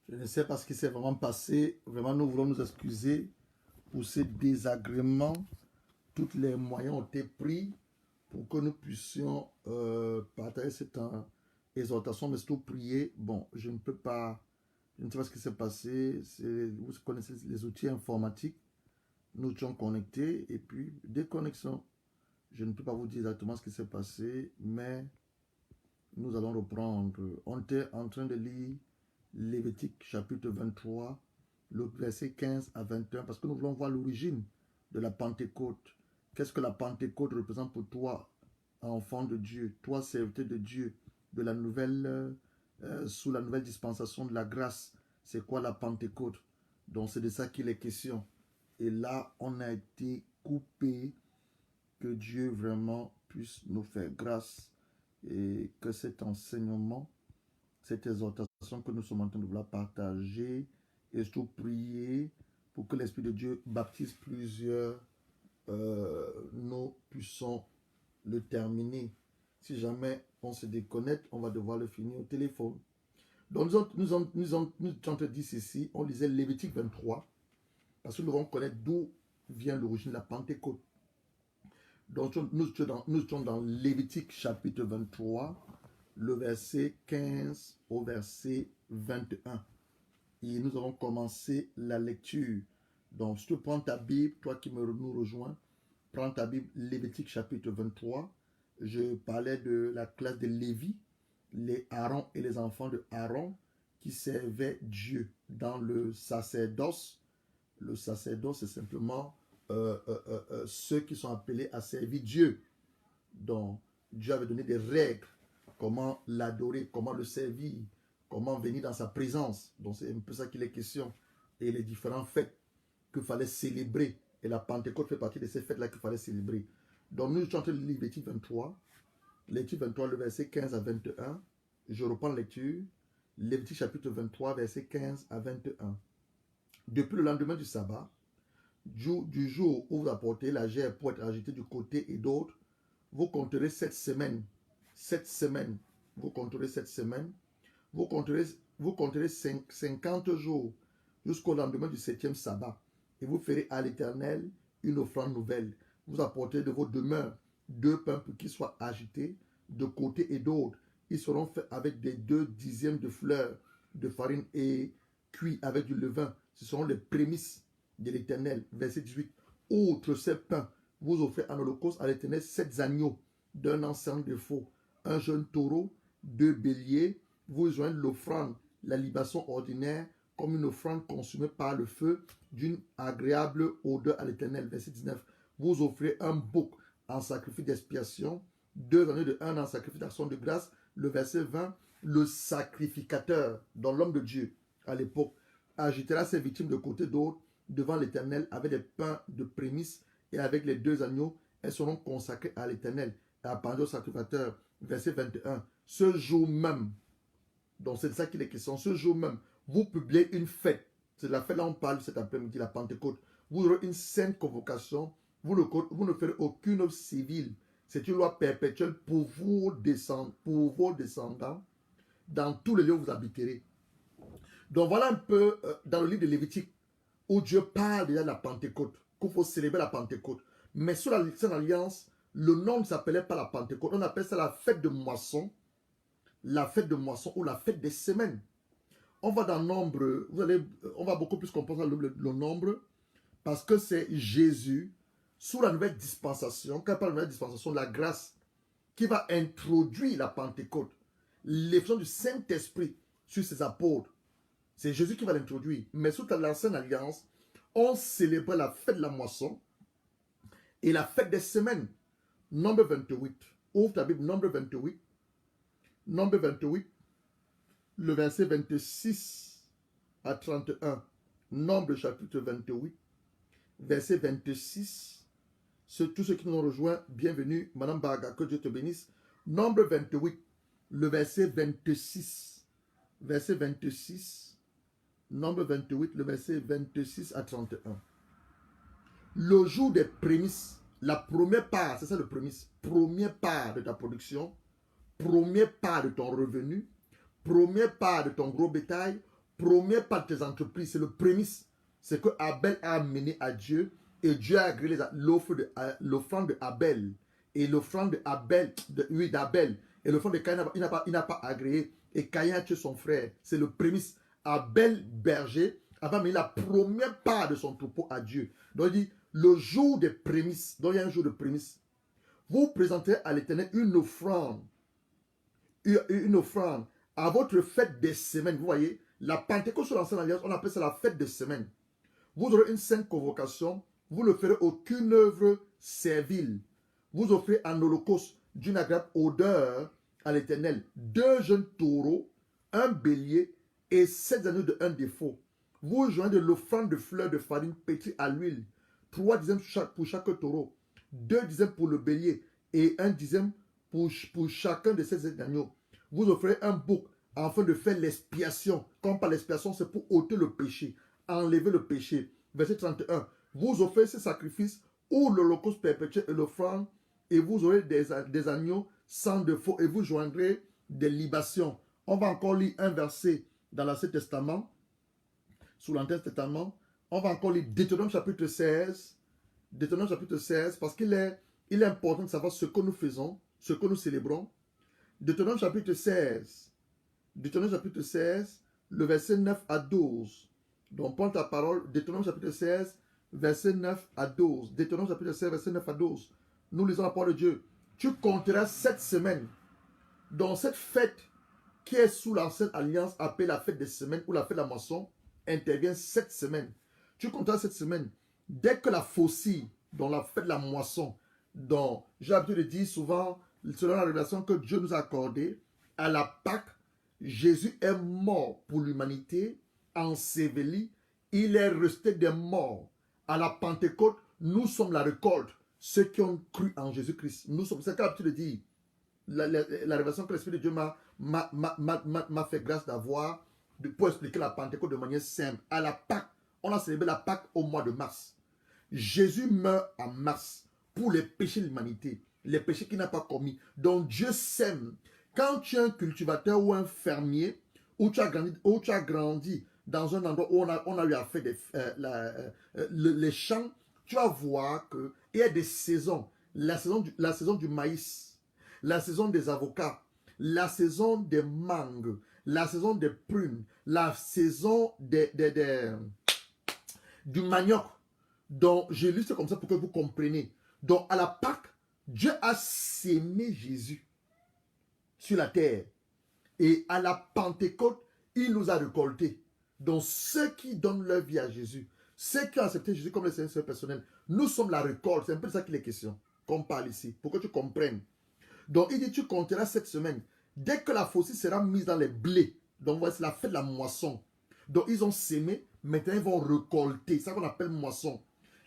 Je ne sais pas ce qui s'est vraiment passé. Vraiment, nous voulons nous excuser pour ces désagréments. Tous les moyens ont été pris pour que nous puissions partager cette exhortation, mais surtout prier. Bon, je ne peux pas, je ne sais pas ce qui s'est passé. Vous connaissez les outils informatiques. Nous étions connectés et puis déconnexion. Je ne peux pas vous dire exactement ce qui s'est passé, mais nous allons reprendre. On était en train de lire Lévitique chapitre 23, le verset 15 à 21, parce que nous voulons voir l'origine de la Pentecôte. Qu'est-ce que la Pentecôte représente pour toi, enfant de Dieu, toi, serviteur de Dieu, de la nouvelle, sous la nouvelle dispensation de la grâce? C'est quoi la Pentecôte? Donc c'est de ça qu'il est question. Et là, on a été coupé. Que Dieu vraiment puisse nous faire grâce et que cet enseignement, cette exhortation que nous sommes en train de vouloir partager et surtout prier pour que l'Esprit de Dieu baptise plusieurs, nous puissions le terminer. Si jamais on se déconnecte, on va devoir le finir au téléphone. Donc nous sommes en train de dire ceci, on lisait Lévitique 23, parce que nous devons connaître d'où vient l'origine de la Pentecôte. Donc nous sommes dans Lévitique chapitre 23, le verset 15 au verset 21. Et nous avons commencé la lecture. Donc si tu prends ta Bible, toi qui nous rejoins, prends ta Bible, Lévitique chapitre 23. Je parlais de la classe de Lévi, les Aaron et les enfants de Aaron qui servaient Dieu dans le sacerdoce. Le sacerdoce, c'est simplement ceux qui sont appelés à servir Dieu. Donc, Dieu avait donné des règles, comment l'adorer, comment le servir, comment venir dans sa présence. Donc, c'est un peu ça qu'il est question. Et les différents fêtes qu'il fallait célébrer. Et la Pentecôte fait partie de ces fêtes-là qu'il fallait célébrer. Donc, nous sommes en train de lire Lévitique 23. Lévitique 23, le verset 15 à 21. Je reprends la lecture. Lévitique chapitre 23, verset 15 à 21. Depuis le lendemain du sabbat, du jour où vous apportez la gerbe pour être agitée du côté et d'autre, vous compterez 7 semaines. 7 semaines. Vous compterez 7 semaines. Vous compterez 50 jours jusqu'au lendemain du 7e sabbat. Et vous ferez à l'Éternel une offrande nouvelle. Vous apporterez de vos demeures 2 pains pour qu'ils soient agités de côté et d'autre. Ils seront faits avec des 2 dixièmes de fleurs de farine et cuits avec du levain. Ce seront les prémices de l'Éternel. Verset 18. Outre ces pains, vous offrez en holocauste à l'Éternel 7 agneaux d'un an sans défaut, un jeune taureau, 2 béliers. Vous joignez l'offrande, la libation ordinaire, comme une offrande consumée par le feu, d'une agréable odeur à l'Éternel. Verset 19. Vous offrez un bouc en sacrifice d'expiation, 2 agneaux de 1 an en sacrifice d'action de grâce. Le verset 20. Le sacrificateur, dans l'homme de Dieu, à l'époque, agitera ses victimes de côté d'autre devant l'Éternel avec des pains de prémices et avec les 2 agneaux. Elles seront consacrées à l'Éternel et appendues au sacrificateur. Verset 21. Ce jour même, donc c'est de ça qu'il est question, ce jour même, vous publiez une fête. C'est de la fête là on parle cet après-midi, la Pentecôte. Vous aurez une sainte convocation. Vous ne ferez aucune œuvre civile. C'est une loi perpétuelle pour vos descendants dans tous les lieux où vous habiterez. Donc voilà un peu dans le livre de Lévitique où Dieu parle déjà de la Pentecôte, qu'il faut célébrer la Pentecôte. Mais sous l'ancienne alliance, le nom ne s'appelait pas la Pentecôte, on appelle ça la fête de moisson, ou la fête des semaines. On va dans Nombre, on va beaucoup plus comprendre le Nombre, parce que c'est Jésus, sous la nouvelle dispensation, quand on parle de la nouvelle dispensation de la grâce, qui va introduire la Pentecôte, l'effusion du Saint-Esprit sur ses apôtres. C'est Jésus qui va l'introduire. Mais sous l'ancienne alliance, on célébrait la fête de la moisson et la fête des semaines. Nombre 28. Ouvre ta Bible, Nombre 28. Nombre 28, le verset 26 à 31. Nombre chapitre 28, verset 26. Tous ceux qui nous ont rejoints, bienvenue. Madame Baga, que Dieu te bénisse. Nombre 28, le verset 26. Verset 26. Nombre 28, le verset 26 à 31. Le jour des prémices, la première part, c'est ça le prémisse, première part de ta production, première part de ton revenu, première part de ton gros bétail, première part de tes entreprises, c'est le prémisse. C'est que Abel a amené à Dieu et Dieu a agréé l'offrande de Abel. Et l'offrande d'Abel, et l'offrande de Caïn, il n'a pas agréé. Et Caïn a tué son frère. C'est le prémisse. Abel, berger, avait amené la première part de son troupeau à Dieu. Donc il dit, le jour des prémices, donc il y a un jour de prémices, vous présenterez à l'Éternel une offrande à votre fête des semaines. Vous voyez, la Pentecôte sur l'Ancienne Alliance, on appelle ça la fête des semaines. Vous aurez une sainte convocation, vous ne ferez aucune œuvre servile. Vous offrez un holocauste d'une agréable odeur à l'Éternel, 2 jeunes taureaux, un bélier et 7 agneaux de un défaut. Vous joignez de l'offrande de fleurs de farine pétrie à l'huile, 3 dixièmes pour chaque taureau, 2 dixièmes pour le bélier et 1 dixième pour chacun de ces agneaux. Vous offrez un bouc afin de faire l'expiation. Quand on parle l'expiation, c'est pour ôter le péché, enlever le péché. Verset 31. Vous offrez ce sacrifice ou l'holocauste perpétuel et l'offrande, et vous aurez des agneaux sans défaut, et vous joindrez des libations. On va encore lire un verset dans l'Ancien Testament, sous l'Ancien Testament. On va encore lire Deutéronome chapitre 16. Deutéronome chapitre 16, parce qu'il est important de savoir ce que nous faisons, ce que nous célébrons. Deutéronome chapitre 16. Deutéronome chapitre 16, le verset 9 à 12. Donc, prends ta parole, Deutéronome chapitre 16, verset 9 à 12. Deutéronome chapitre 16, verset 9 à 12. Nous lisons la parole de Dieu. Tu compteras 7 semaines. Dans cette fête qui est sous l'ancienne alliance, appelée la fête des semaines ou la fête de la moisson, intervient 7 semaines. Tu compteras 7 semaines. Dès que la faucille, dans la fête de la moisson, dont j'ai l'habitude de dire souvent, selon la révélation que Dieu nous a accordée, à la Pâque, Jésus est mort pour l'humanité, enseveli, il est resté des morts. À la Pentecôte, nous sommes la récolte, ceux qui ont cru en Jésus-Christ. Nous sommes, c'est ce que j'ai l'habitude de dire. La révélation que l'Esprit de Dieu m'a fait grâce d'avoir, pour expliquer la Pentecôte de manière simple. À la Pâque, on a célébré la Pâque au mois de mars. Jésus meurt en mars pour les péchés de l'humanité, les péchés qu'il n'a pas commis. Donc Dieu sème. Quand tu es un cultivateur ou un fermier, où tu as grandi dans un endroit où on a eu à faire les champs, tu vas voir qu'il y a des saisons. La saison du maïs, la saison des avocats, la saison des mangues, la saison des prunes, la saison du manioc. Donc, je lis comme ça pour que vous compreniez. Donc, à la Pâque, Dieu a sémé Jésus sur la terre. Et à la Pentecôte, il nous a récoltés. Donc, ceux qui donnent leur vie à Jésus, ceux qui ont accepté Jésus comme le Seigneur personnel, nous sommes la récolte. C'est un peu de ça qu'il est question, qu'on parle ici, pour que tu comprennes. Donc, il dit, tu compteras cette semaine. Dès que la faucille sera mise dans les blés, donc voici la fête de la moisson. Donc, ils ont sémé, maintenant ils vont récolter. C'est ça qu'on appelle moisson.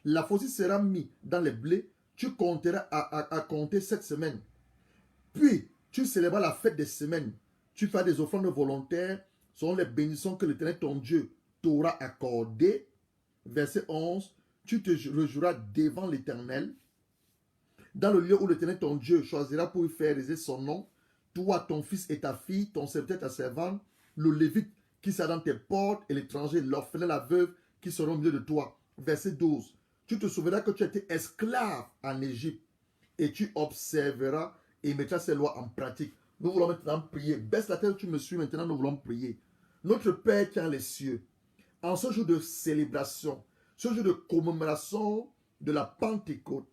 La faucille sera mise dans les blés, tu compteras à compter cette semaine. Puis, tu célébreras la fête des semaines. Tu feras des offrandes volontaires selon les bénédictions que l'Éternel ton Dieu t'aura accordées. Verset 11. Tu te réjouiras devant l'Éternel dans le lieu où l'Éternel ton Dieu choisira pour y faire résider son nom. Toi, ton fils et ta fille, ton serviteur, ta servante, le lévite qui sera dans tes portes et l'étranger, l'orphelin, la veuve qui seront au milieu de toi. Verset 12. Tu te souviendras que tu étais esclave en Égypte et tu observeras et mettras ces lois en pratique. Nous voulons maintenant prier. Baisse la tête, tu me suis maintenant, nous voulons prier. Notre Père qui est dans les cieux, en ce jour de célébration, ce jour de commémoration de la Pentecôte,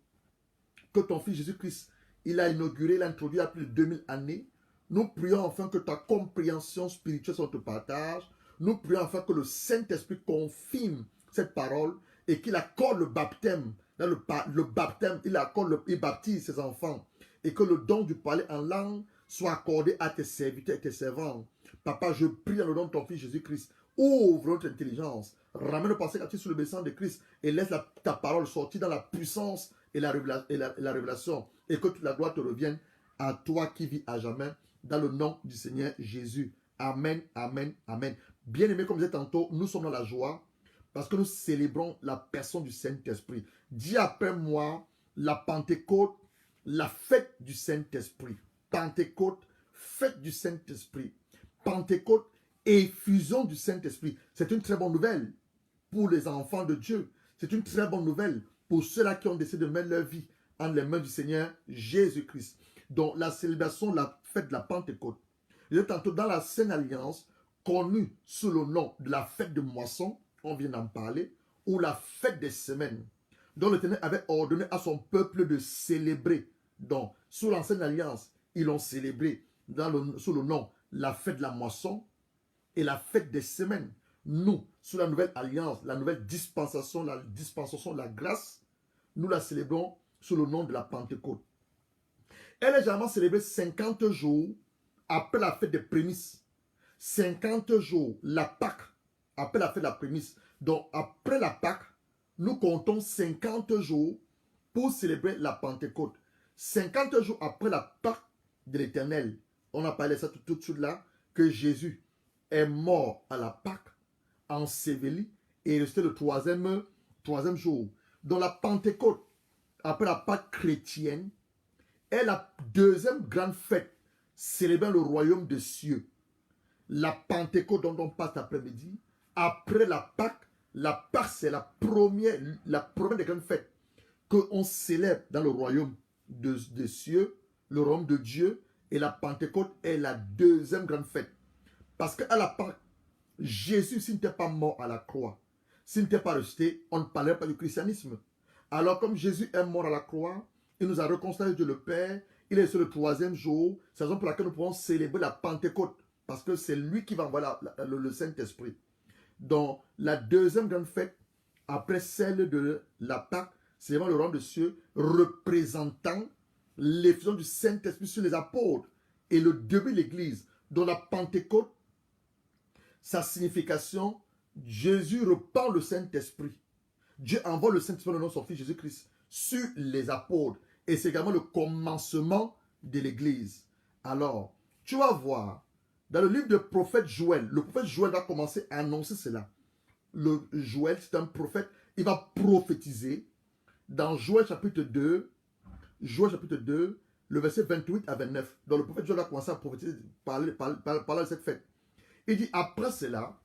que ton Fils Jésus-Christ, il a inauguré, il a introduit il y a plus de 2000 années, nous prions enfin que ta compréhension spirituelle soit te partage. Nous prions enfin que le Saint-Esprit confirme cette parole et qu'il accorde le baptême. Dans le baptême, il baptise ses enfants. Et que le don du parler en langue soit accordé à tes serviteurs et tes servantes. Papa, je prie dans le nom de ton Fils Jésus-Christ. Ouvre notre intelligence. Ramène le passé captif sur le baissant de Christ. Et laisse ta parole sortir dans la puissance et la révélation. Et que toute la gloire te revienne à toi qui vis à jamais. Dans le nom du Seigneur Jésus. Amen, amen, amen. Bien-aimés, comme je disais tantôt, nous sommes dans la joie parce que nous célébrons la personne du Saint-Esprit. Dis après moi, la Pentecôte, la fête du Saint-Esprit. Pentecôte, fête du Saint-Esprit. Pentecôte, effusion du Saint-Esprit. C'est une très bonne nouvelle pour les enfants de Dieu. C'est une très bonne nouvelle pour ceux-là qui ont décidé de mettre leur vie entre les mains du Seigneur Jésus-Christ. Donc la célébration, la fête de la Pentecôte. Et tantôt dans la Sainte Alliance, connue sous le nom de la fête de moisson, on vient d'en parler, ou la fête des semaines, dont l'Éternel avait ordonné à son peuple de célébrer. Donc, sous l'Ancienne Alliance, ils l'ont célébré sous le nom la fête de la moisson et la fête des semaines. Nous, sous la Nouvelle Alliance, la nouvelle dispensation de la grâce, nous la célébrons sous le nom de la Pentecôte. Elle est généralement célébrée 50 jours après la fête des prémices. 50 jours, la Pâque, après la fête de la prémisse. Donc, après la Pâque, nous comptons 50 jours pour célébrer la Pentecôte. 50 jours après la Pâque de l'Éternel, on a parlé de ça tout de suite là, que Jésus est mort à la Pâque, enseveli, et est resté le troisième jour. Donc, la Pentecôte, après la Pâque chrétienne, est la deuxième grande fête célébrant le royaume des cieux. La Pentecôte dont on passe l'après-midi, après la Pâque c'est la première des grandes fêtes qu'on célèbre dans le royaume des cieux, le royaume de Dieu, et la Pentecôte est la deuxième grande fête. Parce qu'à la Pâque, Jésus, s'il n'était pas mort à la croix, s'il n'était pas resté, on ne parlerait pas du christianisme. Alors comme Jésus est mort à la croix, il nous a réconcilié Dieu le Père, il est sur le troisième jour, c'est la raison pour laquelle nous pouvons célébrer la Pentecôte, parce que c'est lui qui va envoyer le Saint-Esprit. Donc, la deuxième grande fête, après celle de la Pâque, c'est vraiment le royaume de cieux, représentant l'effusion du Saint-Esprit sur les apôtres et le début de l'Église. Dans la Pentecôte, sa signification, Jésus repart le Saint-Esprit. Dieu envoie le Saint-Esprit dans son Fils Jésus-Christ sur les apôtres. Et c'est également le commencement de l'Église. Alors, tu vas voir, dans le livre du prophète Joël, le prophète Joël va commencer à annoncer cela. Le Joël, c'est un prophète, il va prophétiser dans Joël chapitre 2, le verset 28 à 29. Donc le prophète Joël va commencer à prophétiser, parler de cette fête. Il dit, après cela,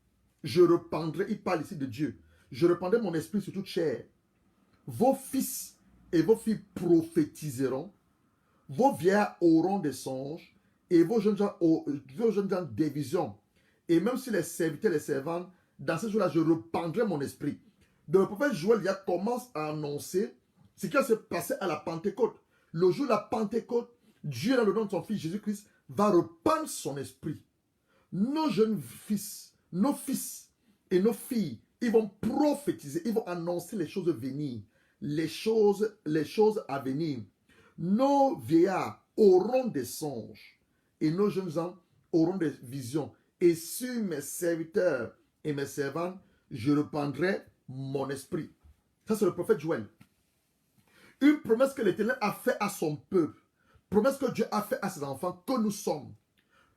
je répandrai, il parle ici de Dieu, je répandrai mon esprit sur toute chair. Vos fils et vos filles prophétiseront, vos vieillards auront des songes, et vos jeunes gens des visions. Et même si les serviteurs et les servantes, dans ce jour-là, je répandrai mon esprit. Donc le prophète Joël commence à annoncer ce qui va se passer à la Pentecôte. Le jour de la Pentecôte, Dieu, dans le nom de son Fils Jésus-Christ, va répandre son esprit. Nos jeunes fils, nos fils et nos filles, ils vont prophétiser, ils vont annoncer les choses à venir, les choses à venir. Nos vieillards auront des songes et nos jeunes gens auront des visions. Et sur mes serviteurs et mes servantes, je répandrai mon esprit. Ça, c'est le prophète Joël. Une promesse que l'Éternel a fait à son peuple. Promesse que Dieu a fait à ses enfants, que nous sommes.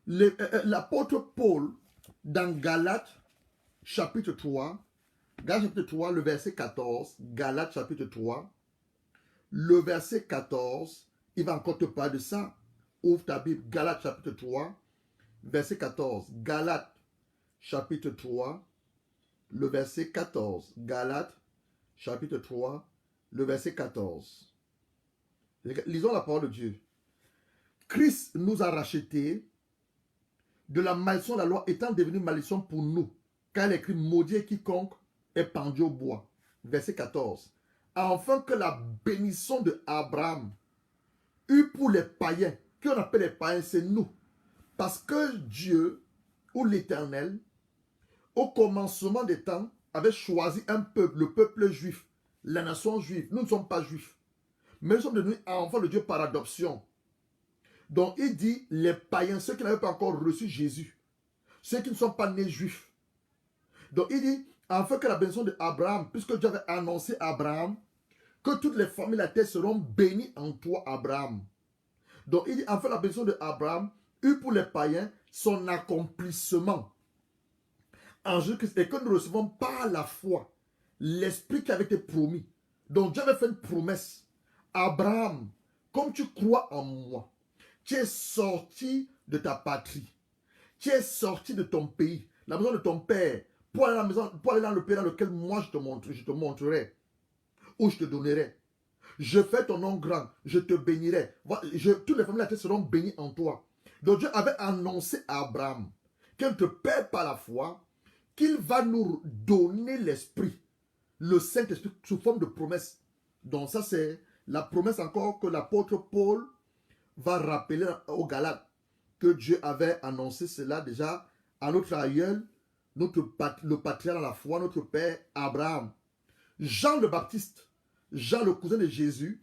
L'apôtre Paul, dans Galates, chapitre 3, le verset 14, Galates, chapitre 3, le verset 14, il va encore te parler de ça. Ouvre ta Bible, Galates, chapitre 3, verset 14. Galates, chapitre 3, le verset 14. Galates, chapitre 3, le verset 14. Lisons la parole de Dieu. Christ nous a rachetés de la malédiction de la loi étant devenu malédiction pour nous, car il est écrit maudit quiconque est pendu au bois. Verset 14. Afin que la bénédiction de Abraham eût pour les païens, qu'on appelle les païens, c'est nous. Parce que Dieu, ou l'Éternel, au commencement des temps, avait choisi un peuple, le peuple juif, la nation juive. Nous ne sommes pas juifs, mais nous sommes devenus enfants de Dieu par adoption. Donc il dit les païens, ceux qui n'avaient pas encore reçu Jésus, ceux qui ne sont pas nés juifs. Donc il dit, afin que la bénédiction d'Abraham, puisque Dieu avait annoncé à Abraham, que toutes les familles de la terre seront bénies en toi, Abraham. Donc il dit, afin que la bénédiction d'Abraham eut pour les païens son accomplissement en Jésus-Christ, et que nous recevons par la foi l'esprit qui avait été promis. Donc Dieu avait fait une promesse. Abraham, comme tu crois en moi, tu es sorti de ta patrie, tu es sorti de ton pays, la maison de ton père, pour aller, pour aller dans le pays dans lequel moi je te montrerai, ou je te donnerai. Je fais ton nom grand, je te bénirai. Toutes les familles de la terre seront bénies en toi. Donc Dieu avait annoncé à Abraham qu'il ne te perd pas la foi, qu'il va nous donner l'Esprit, le Saint-Esprit sous forme de promesse. Donc ça c'est la promesse encore que l'apôtre Paul va rappeler aux Galates, que Dieu avait annoncé cela déjà à notre aïeul, le patriarche dans la foi, notre père Abraham. Jean le Baptiste, Jean le cousin de Jésus,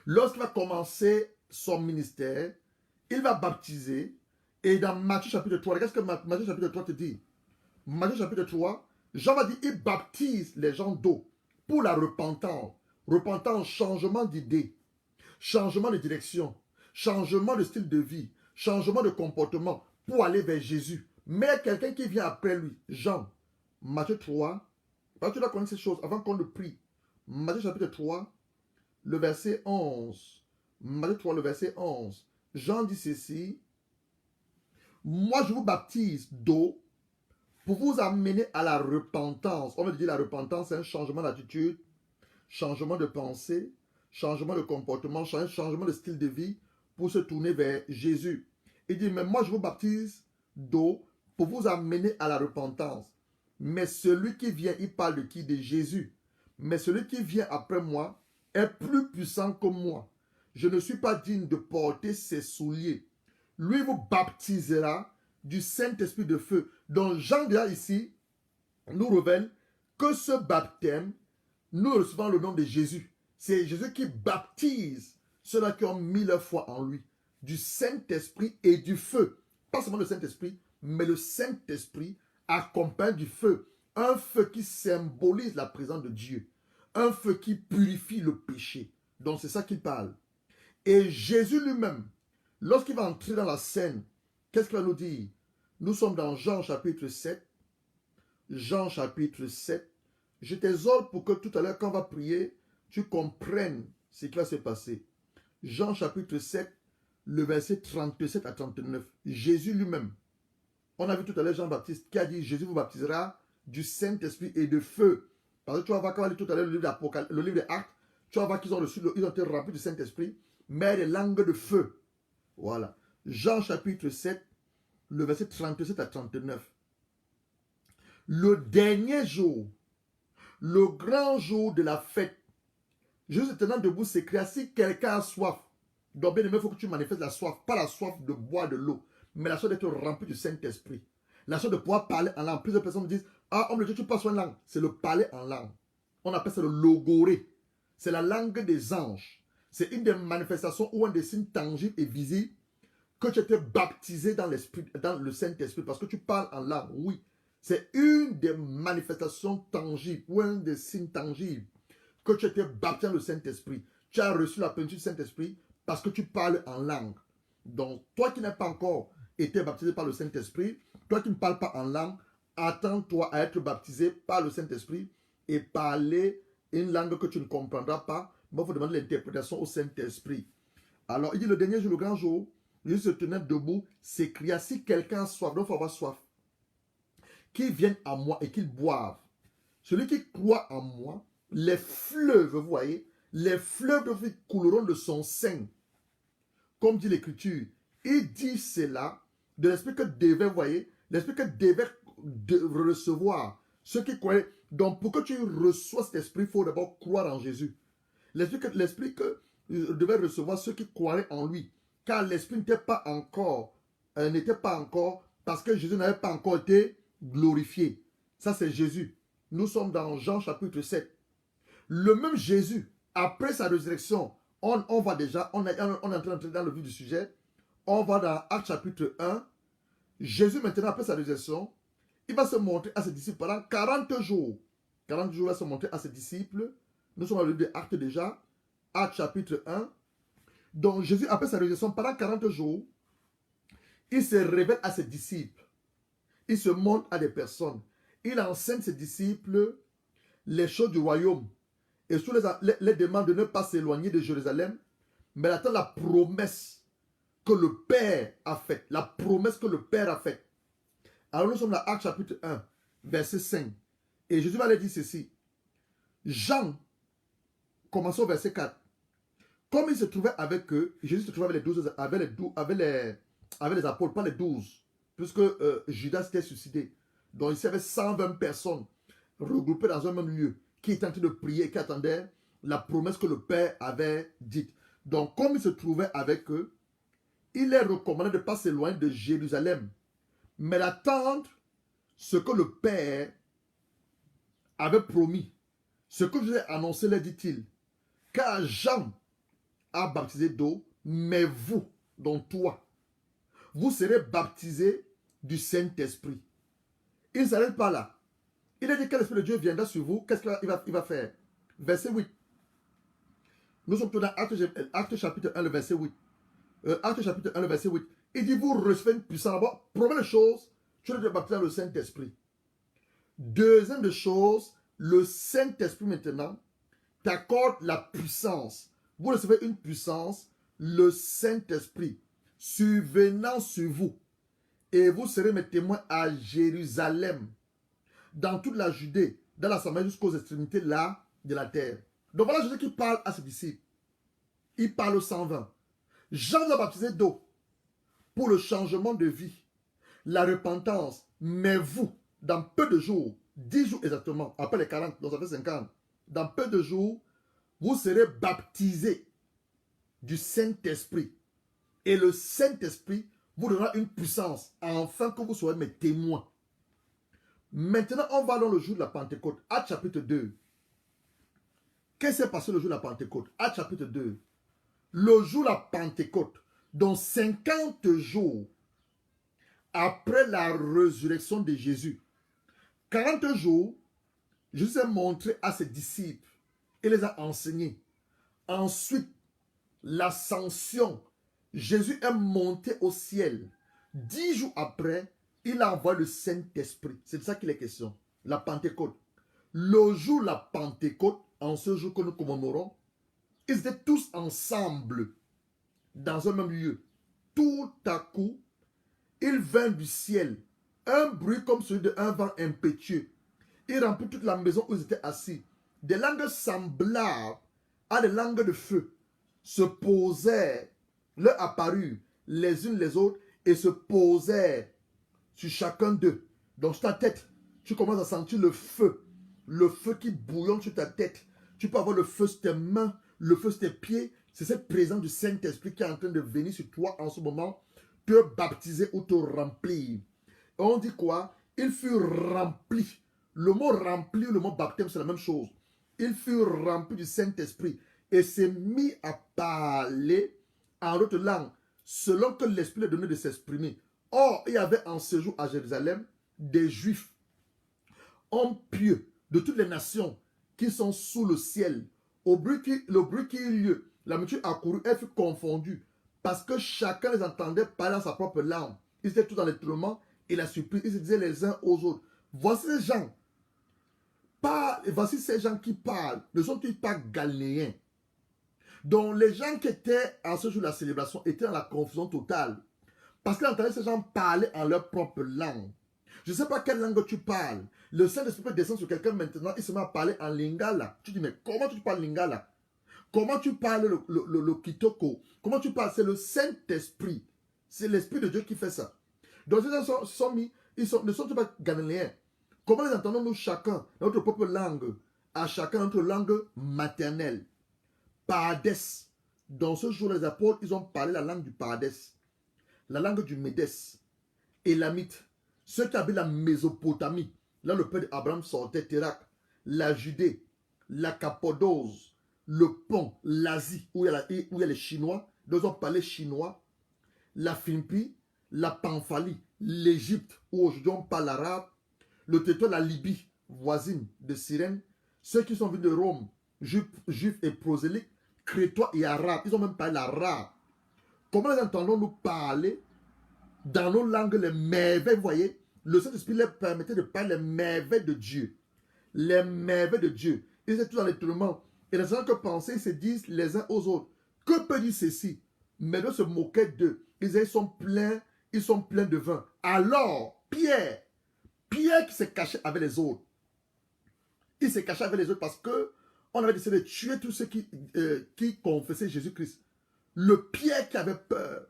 lorsqu'il va commencer son ministère, il va baptiser. Et dans Matthieu chapitre 3, qu'est-ce que Matthieu chapitre 3 te dit? Matthieu chapitre 3, Jean va dire, il baptise les gens d'eau pour la repentance. Repentance, changement d'idée, changement de direction, changement de style de vie, changement de comportement pour aller vers Jésus. Mais il y a quelqu'un qui vient après lui, Jean. Matthieu 3, parce que tu dois connaître ces choses avant qu'on le prie. Matthieu chapitre 3, le verset 11. Matthieu 3, le verset 11. Jean dit ceci. Moi, je vous baptise d'eau pour vous amener à la repentance. On veut dire la repentance, c'est un changement d'attitude, changement de pensée, changement de comportement, changement de style de vie pour se tourner vers Jésus. Il dit, mais moi, je vous baptise d'eau pour vous amener à la repentance. Mais celui qui vient, il parle de qui? De Jésus. Mais celui qui vient après moi est plus puissant que moi. Je ne suis pas digne de porter ses souliers. Lui vous baptisera du Saint-Esprit de feu. Donc Jean déjà ici nous révèle que ce baptême, nous recevons le nom de Jésus. C'est Jésus qui baptise ceux-là qui ont mis leur foi en lui. Du Saint-Esprit et du feu. Pas seulement le Saint-Esprit, mais le Saint-Esprit accompagne du feu. Un feu qui symbolise la présence de Dieu. Un feu qui purifie le péché. Donc c'est ça qu'il parle. Et Jésus lui-même, lorsqu'il va entrer dans la scène, qu'est-ce qu'il va nous dire? Nous sommes dans Jean chapitre 7. Jean chapitre 7. Je t'exhorte pour que tout à l'heure, quand on va prier, tu comprennes ce qui va se passer. Jean chapitre 7, le verset 37 à 39. Jésus lui-même. On a vu tout à l'heure Jean-Baptiste qui a dit, Jésus vous baptisera du Saint-Esprit et de feu. Parce que tu vas voir, quand on lit tout à l'heure le livre des Actes, tu vas voir qu'ils ont reçu, ils ont été remplis du Saint-Esprit, mais des langues de feu. Voilà. Jean chapitre 7, le verset 37 à 39. Le dernier jour, le grand jour de la fête, Jésus tenant debout s'écria, si quelqu'un a soif, donc bien aimé, il faut que tu manifestes la soif, pas la soif de boire de l'eau, mais la soif d'être rempli du Saint-Esprit. La soif de pouvoir parler en langue. Plusieurs personnes me disent, ah, homme de Dieu, tu parles sur une langue. C'est le parler en langue. On appelle ça le logoré. C'est la langue des anges. C'est une des manifestations ou un des signes tangibles et visibles que tu étais baptisé dans l'esprit, dans le Saint-Esprit, parce que tu parles en langue. Oui, c'est une des manifestations tangibles ou un des signes tangibles que tu étais baptisé dans le Saint-Esprit. Tu as reçu la plénitude du Saint-Esprit parce que tu parles en langue. Donc, toi qui n'as pas encore été baptisé par le Saint-Esprit, toi qui ne parles pas en langue, attends-toi à être baptisé par le Saint-Esprit et parler une langue que tu ne comprendras pas. Mais il faut demander l'interprétation au Saint-Esprit. Alors, il dit le dernier jour, le grand jour, Jésus se tenait debout, s'écria, si quelqu'un a soif, donc il faut avoir soif, qu'il vienne à moi et qu'il boive. Celui qui croit en moi, les fleuves, vous voyez, les fleuves de vie couleront de son sein. Comme dit l'Écriture, il dit cela de l'esprit que devait, vous voyez, l'esprit que devait recevoir ceux qui croyaient. Donc, pour que tu reçoives cet esprit, il faut d'abord croire en Jésus. L'esprit que devait recevoir ceux qui croiraient en lui. Car l'esprit n'était pas encore, parce que Jésus n'avait pas encore été glorifié. Ça, c'est Jésus. Nous sommes dans Jean chapitre 7. Le même Jésus, après sa résurrection, on va déjà, on est en train d'entrer dans le vif du sujet. On va dans Actes chapitre 1. Jésus, maintenant, après sa résurrection, il va se montrer à ses disciples pendant 40 jours. 40 jours, il va se montrer à ses disciples. Nous sommes dans le livre des Actes déjà. Actes chapitre 1. Donc Jésus, après sa résurrection, pendant 40 jours, il se révèle à ses disciples. Il se montre à des personnes. Il enseigne ses disciples les choses du royaume. Et sous les demandes de ne pas s'éloigner de Jérusalem, mais d'attendre la promesse que le Père a faite. La promesse que le Père a faite. Alors nous sommes dans Actes chapitre 1, verset 5. Et Jésus va leur dire ceci. Jean, commençons au verset 4. Comme il se trouvait avec eux, Jésus se trouvait avec les 12, avec les apôtres, pas les 12, puisque Judas s'était suicidé. Donc ici, il y avait 120 personnes regroupées dans un même lieu, qui étaient en train de prier, qui attendaient la promesse que le Père avait dite. Donc, comme il se trouvait avec eux, il leur recommandait de ne pas s'éloigner de Jérusalem, mais d'attendre ce que le Père avait promis. Ce que je vous ai annoncé, leur dit-il, car Jean a baptisé d'eau, mais vous, donc toi, vous serez baptisés du Saint-Esprit. Il ne s'arrête pas là. Il a dit que l'Esprit de Dieu viendra sur vous. Qu'est-ce qu'il va faire? Verset 8. Nous sommes dans Actes chapitre 1, le verset 8. Actes chapitre 1, le verset 8. Il dit, vous recevez une puissance. D'abord, première chose, tu dois te baptiser dans le Saint-Esprit. Deuxième chose, le Saint-Esprit maintenant t'accorde la puissance. Vous recevez une puissance, le Saint-Esprit, survenant sur vous. Et vous serez mes témoins à Jérusalem, dans toute la Judée, dans la Samarie jusqu'aux extrémités là de la terre. Donc voilà Jésus qui parle à ses disciples. Il parle aux 120. Jean l'a baptisé d'eau pour le changement de vie, la repentance. Mais vous, dans peu de jours, 10 jours exactement, après les 40, donc ça fait 50, dans peu de jours, vous serez baptisés du Saint-Esprit. Et le Saint-Esprit vous donnera une puissance afin que vous soyez mes témoins. Maintenant, on va dans le jour de la Pentecôte. Actes chapitre 2. Qu'est-ce qui s'est passé le jour de la Pentecôte? Actes chapitre 2. Le jour de la Pentecôte, donc 50 jours après la résurrection de Jésus. 40 jours, Jésus s'est montré à ses disciples et les a enseignés. Ensuite, l'ascension. Jésus est monté au ciel. 10 jours après, il a envoyé le Saint-Esprit. C'est de ça qu'il est question. La Pentecôte. Le jour de la Pentecôte, en ce jour que nous commémorons, ils étaient tous ensemble dans un même lieu. Tout à coup, il vint du ciel un bruit comme celui d'un vent impétueux. Il remplit toute la maison où ils étaient assis. Des langues semblables à des langues de feu se posèrent, leur apparurent les unes les autres et se posèrent sur chacun d'eux. Donc sur ta tête, tu commences à sentir le feu qui bouillonne sur ta tête. Tu peux avoir le feu sur tes mains, le feu sur tes pieds. C'est cette présence du Saint-Esprit qui est en train de venir sur toi en ce moment, te baptiser ou te remplir. Et on dit quoi? Il fut rempli. Le mot rempli, le mot baptême, c'est la même chose. Il fut rempli du Saint-Esprit et s'est mis à parler en d'autres langues, selon que l'Esprit lui a donné de s'exprimer. Or, il y avait en séjour à Jérusalem des Juifs, hommes pieux de toutes les nations qui sont sous le ciel. Le bruit qui eut lieu, la multitude accourut, elle fut confondue, parce que chacun les entendait parler dans sa propre langue. Ils étaient tous dans l'étonnement et la surprise. Ils se disaient les uns aux autres, voici ces gens qui parlent, ne sont-ils pas galiléens? Donc les gens qui étaient en ce jour de la célébration étaient dans la confusion totale. Parce qu'ils entendaient ces gens parler en leur propre langue. Je ne sais pas quelle langue tu parles. Le Saint-Esprit peut descendre sur quelqu'un maintenant, il se met à parler en lingala. Tu dis, mais comment tu parles lingala? Comment tu parles le kitoko? Comment tu parles? C'est le Saint-Esprit. C'est l'Esprit de Dieu qui fait ça. Donc ces gens ne sont pas galiléens. Comment les entendons-nous chacun dans notre propre langue, à chacun notre langue maternelle? Pardes. Dans ce jour, les apôtres, ils ont parlé la langue du Pardes, la langue du Médès, Élamite, ceux qui avaient la Mésopotamie, là le père d'Abraham sortait, Térac, la Judée, la Cappadoce, le Pont, l'Asie, où il y a les Chinois, donc ils ont parlé chinois, la Philippie, la Pamphalie, l'Égypte, où aujourd'hui on parle arabe, le territoire de la Libye, voisine de Cyrène, ceux qui sont venus de Rome, juifs et prosélytes, crétois et arabes, ils ont même parlé l'arabe. Comment les entendons-nous parler dans nos langues les merveilles? Vous voyez, le Saint-Esprit leur permettait de parler les merveilles de Dieu. Les merveilles de Dieu. Ils étaient tous dans l'étonnement. Et les gens que pensaient, ils se disent les uns aux autres, que peut dire ceci? Mais eux se moquaient d'eux. Ils sont pleins de vin. Alors, Pierre Pierre qui s'est caché avec les autres. Il s'est caché avec les autres parce que on avait décidé de tuer tous ceux qui confessaient Jésus-Christ. Le Pierre qui avait peur.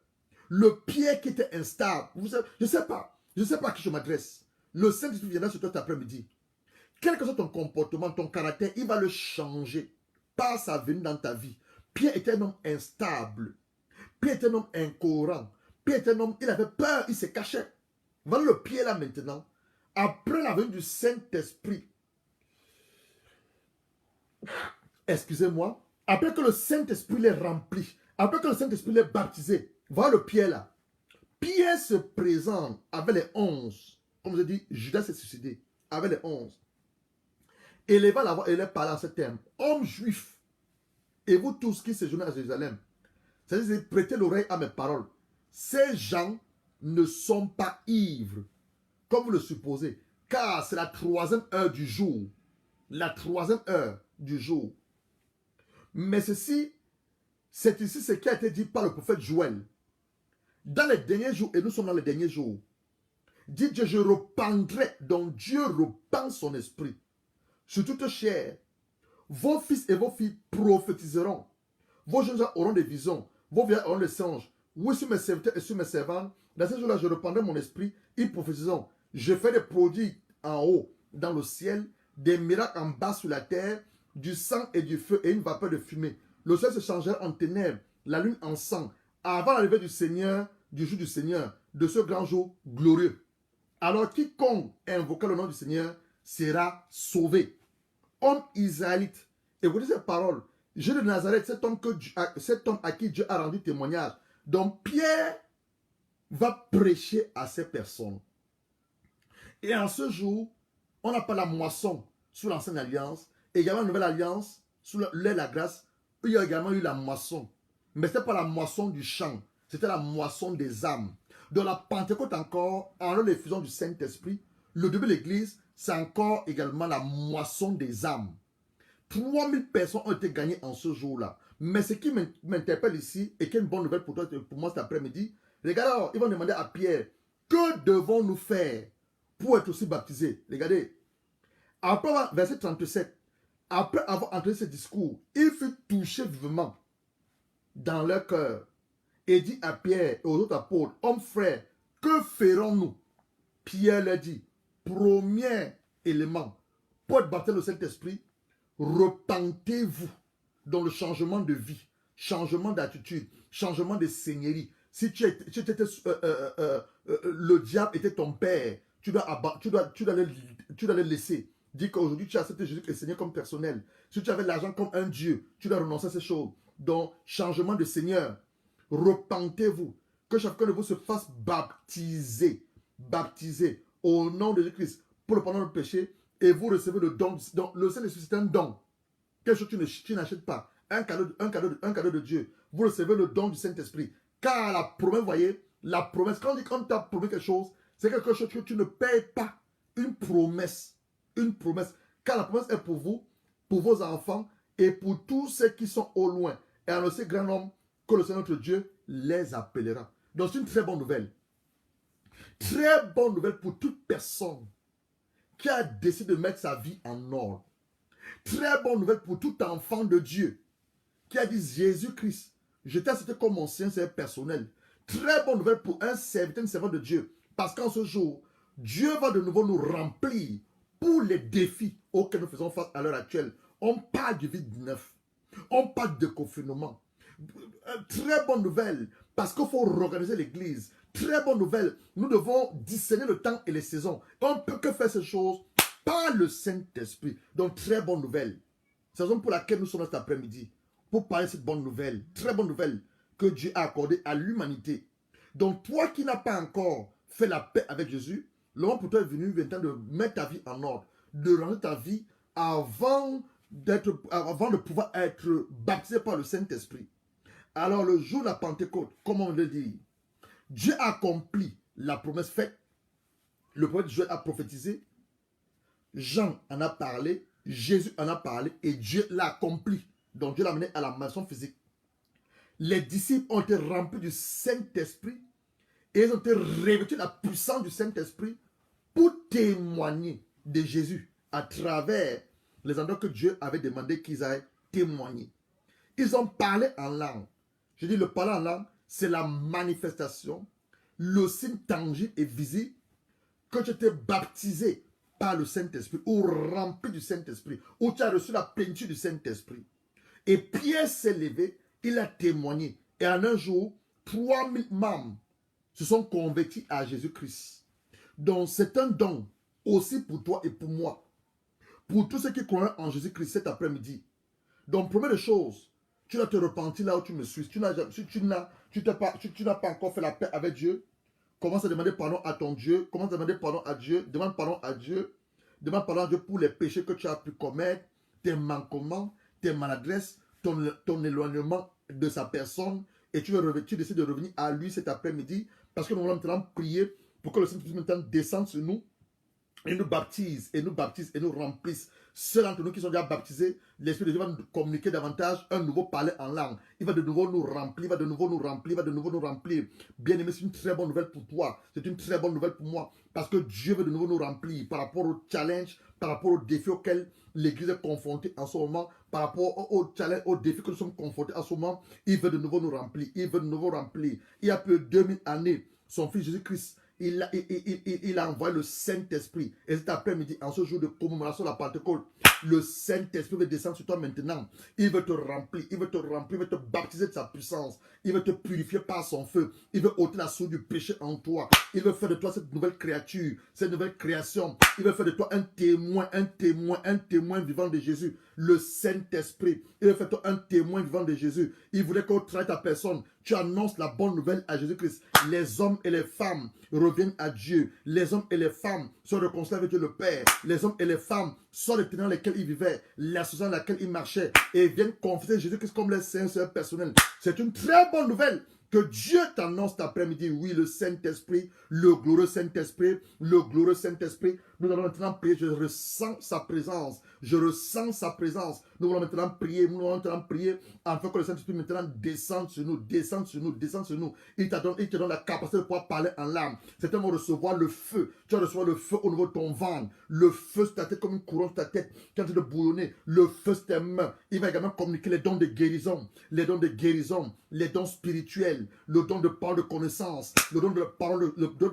Le Pierre qui était instable. Vous savez, je ne sais pas. Je ne sais pas à qui je m'adresse. Le Saint-Esprit viendra sur toi cet après-midi. Quel que soit ton comportement, ton caractère, il va le changer par sa venue dans ta vie. Pierre était un homme instable. Pierre était un homme incohérent. Pierre était un homme, il avait peur, il se cachait. Voilà le Pierre là maintenant. Après la venue du Saint-Esprit, excusez-moi, après que le Saint-Esprit l'ait rempli, après que le Saint-Esprit l'ait baptisé, voilà le Pierre là. Pierre se présente avec les 11. Comme je dis, Judas s'est suicidé avec les 11. Éleva la voix et leur parla en ce terme. Hommes juifs, et vous tous qui séjournez à Jérusalem, c'est-à-dire prêtez l'oreille à mes paroles. Ces gens ne sont pas ivres, comme vous le supposez, car c'est la 3e heure du jour. La 3e heure du jour. Mais ceci, c'est ici ce qui a été dit par le prophète Joël. Dans les derniers jours, et nous sommes dans les derniers jours, dit Dieu, je rependrai, donc Dieu repend son esprit sur toute chair. Vos fils et vos filles prophétiseront. Vos jeunes gens auront des visions. Vos vieux auront des songes. Oui, sur mes serviteurs et sur mes servantes, dans ces jours-là, je reprendrai mon esprit. Ils prophétiseront. Je fais des prodiges en haut, dans le ciel, des miracles en bas sur la terre, du sang et du feu et une vapeur de fumée. Le ciel se changera en ténèbres, la lune en sang, avant l'arrivée du Seigneur, du jour du Seigneur, de ce grand jour glorieux. Alors quiconque invoquera le nom du Seigneur sera sauvé. Homme israélite, écoutez ces paroles. Jésus de Nazareth, cet homme à qui Dieu a rendu témoignage. Donc Pierre va prêcher à ces personnes. Et en ce jour, on n'a pas la moisson sous l'ancienne alliance, et également la nouvelle alliance, sous l'aile la grâce, il y a également eu la moisson. Mais ce n'était pas la moisson du champ, c'était la moisson des âmes. Dans la Pentecôte encore, en l'effusion du Saint-Esprit, le début de l'Église, c'est encore également la moisson des âmes. 3000 personnes ont été gagnées en ce jour-là. Mais ce qui m'interpelle ici, et qui est une bonne nouvelle pour toi, pour moi cet après-midi, regardez alors, ils vont demander à Pierre, que devons-nous faire pour être aussi baptisés? Regardez, après verset 37, après avoir entendu ce discours, il fut touché vivement dans leur cœur et dit à Pierre et aux autres apôtres, hommes frères, que ferons-nous? Pierre leur dit, premier élément, pour être baptisé le Saint-Esprit, repentez-vous dans le changement de vie, changement d'attitude, changement de seigneurie. Si le diable était ton père, tu dois le laisser. Dis qu'aujourd'hui tu acceptes Jésus le Seigneur comme personnel. Si tu avais l'argent comme un Dieu, tu dois renoncer à ces choses. Donc, changement de Seigneur. Repentez-vous. Que chacun de vous se fasse baptiser. Baptiser au nom de Jésus-Christ pour le pardon de péché. Et vous recevez le don. Donc, le Saint-Esprit, c'est un don. Quelque chose que tu n'achètes pas. Un cadeau de Dieu. Vous recevez le don du Saint-Esprit. Car la promesse, vous voyez, la promesse, quand on dit qu'on t'a promis quelque chose, c'est quelque chose que tu ne payes pas. Une promesse. Une promesse. Car la promesse est pour vous, pour vos enfants et pour tous ceux qui sont au loin. Et en ce grand nombre que le Seigneur notre Dieu les appellera. Donc c'est une très bonne nouvelle. Très bonne nouvelle pour toute personne qui a décidé de mettre sa vie en ordre. Très bonne nouvelle pour tout enfant de Dieu qui a dit Jésus-Christ, je t'ai accepté comme mon Seigneur personnel. Très bonne nouvelle pour un serviteur, une servante de Dieu. Parce qu'en ce jour, Dieu va de nouveau nous remplir pour les défis auxquels nous faisons face à l'heure actuelle. On parle du vide-19. On parle de confinement. Très bonne nouvelle, parce qu'il faut organiser l'église. Très bonne nouvelle, nous devons discerner le temps et les saisons. On ne peut que faire ces choses par le Saint-Esprit. Donc, très bonne nouvelle. C'est la raison pour laquelle nous sommes là cet après-midi. Pour parler de cette bonne nouvelle, très bonne nouvelle, que Dieu a accordée à l'humanité. Donc, toi qui n'as pas encore fait la paix avec Jésus, le moment pour toi est venu maintenant de mettre ta vie en ordre, de rendre ta vie avant de pouvoir être baptisé par le Saint-Esprit. Alors, le jour de la Pentecôte, comme on le dit, Dieu a accompli la promesse faite. Le prophète Joël a prophétisé. Jean en a parlé. Jésus en a parlé. Et Dieu l'a accompli. Donc, Dieu l'a amené à la manifestation physique. Les disciples ont été remplis du Saint-Esprit. Et ils ont été revêtus de la puissance du Saint-Esprit pour témoigner de Jésus à travers les endroits que Dieu avait demandé qu'ils aillent témoigner. Ils ont parlé en langue. Je dis, le parler en langue, c'est la manifestation, le signe tangible et visible que tu étais baptisé par le Saint-Esprit ou rempli du Saint-Esprit, ou tu as reçu la plénitude du Saint-Esprit. Et Pierre s'est levé, il a témoigné. Et en un jour, 3000 membres se sont convertis à Jésus-Christ. Donc c'est un don aussi pour toi et pour moi. Pour tous ceux qui croient en Jésus-Christ cet après-midi. Donc première chose, tu dois te repentir là où tu me suis. Tu n'as pas encore fait la paix avec Dieu. Commence à demander pardon à ton Dieu. Commence à demander pardon à Dieu. Demande pardon à Dieu. Demande pardon à Dieu pour les péchés que tu as pu commettre, tes manquements, tes maladresses, ton éloignement de sa personne. Et tu décides de revenir à lui cet après-midi parce que nous allons maintenant prier pour que le Saint-Esprit maintenant descende sur nous et nous baptise, et nous remplisse. Ceux d'entre nous qui sont déjà baptisés, l'Esprit de Dieu va nous communiquer davantage un nouveau parler en langue. Il va de nouveau nous remplir, Bien aimé, c'est une très bonne nouvelle pour toi. C'est une très bonne nouvelle pour moi. Parce que Dieu veut de nouveau nous remplir par rapport au challenge, par rapport aux défis auxquels l'Église est confrontée en ce moment, par rapport aux challenges, aux défis que nous sommes confrontés en ce moment. Il veut de nouveau nous remplir. Il y a plus de 2000 années, son Fils Jésus-Christ, il a envoyé le Saint-Esprit. Et cet après-midi, en ce jour de commémoration de la Pentecôte, le Saint-Esprit veut descendre sur toi maintenant. Il veut te remplir, il veut te baptiser de sa puissance. Il veut te purifier par son feu. Il veut ôter la souillure du péché en toi. Il veut faire de toi cette nouvelle créature, cette nouvelle création. Il veut faire de toi un témoin vivant de Jésus. Le Saint-Esprit, il veut faire de toi un témoin vivant de Jésus. Il voulait qu'on traite ta personne. Tu annonces la bonne nouvelle à Jésus-Christ. Les hommes et les femmes reviennent à Dieu. Les hommes et les femmes sont réconciliés avec Dieu le Père. Les hommes et les femmes sont les tenants dans lesquels ils vivaient, l'association dans laquelle ils marchaient, et viennent confesser Jésus-Christ comme leur Seigneur personnel. C'est une très bonne nouvelle que Dieu t'annonce cet après-midi. Oui, le Saint-Esprit, le glorieux Saint-Esprit, Nous allons maintenant prier. Je ressens sa présence. Nous allons maintenant prier. Afin que le Saint-Esprit maintenant descende sur nous. Il te donne la capacité de pouvoir parler en langue. Certains vont recevoir le feu. Tu vas recevoir le feu au niveau de ton ventre. Le feu sur ta tête comme une couronne sur ta tête. Quand tu es de bouillonner, le feu sur tes mains. Il va également communiquer les dons de guérison. Les dons spirituels. Le don de parole de connaissance. Le don de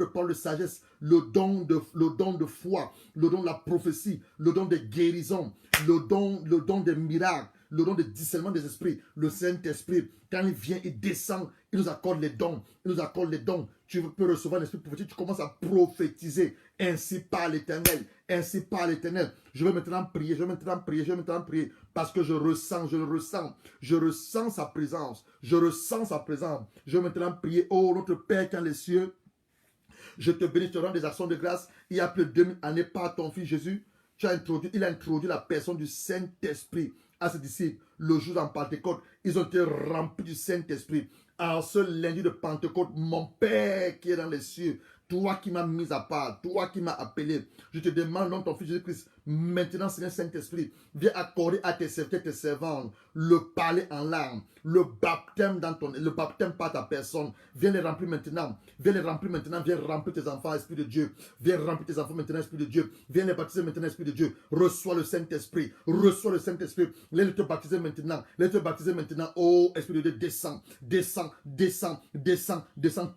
parole de sagesse. Le don de foi. Le don de la prophétie. Le don de guérison. Le don des miracles. Le don de discernement des esprits. Le Saint-Esprit, quand il vient, il descend. Il nous accorde les dons. Tu peux recevoir l'esprit prophétique. Tu commences à prophétiser. Ainsi par l'Éternel. Je vais maintenant prier. Parce que je ressens sa présence. Je vais maintenant prier. Oh, notre Père qui est dans les cieux. Je te bénis, je te rends des actions de grâce. Il y a plus de 2000 années par ton Fils Jésus. Il a introduit la personne du Saint-Esprit à ses disciples. Le jour de Pentecôte, ils ont été remplis du Saint-Esprit. En ce lundi de Pentecôte, mon Père qui est dans les cieux, toi qui m'as mis à part, toi qui m'as appelé, je te demande, dans ton Fils Jésus-Christ, maintenant, Seigneur Saint-Esprit, viens accorder à tes serviteurs, tes servantes, le parler en langue, le baptême par ta personne. Viens les remplir maintenant. Viens remplir tes enfants, Esprit de Dieu. Viens remplir tes enfants maintenant, Esprit de Dieu. Viens les baptiser maintenant, Esprit de Dieu. Reçois le Saint-Esprit. Laisse-le te baptiser maintenant. Oh, Esprit de Dieu, descends.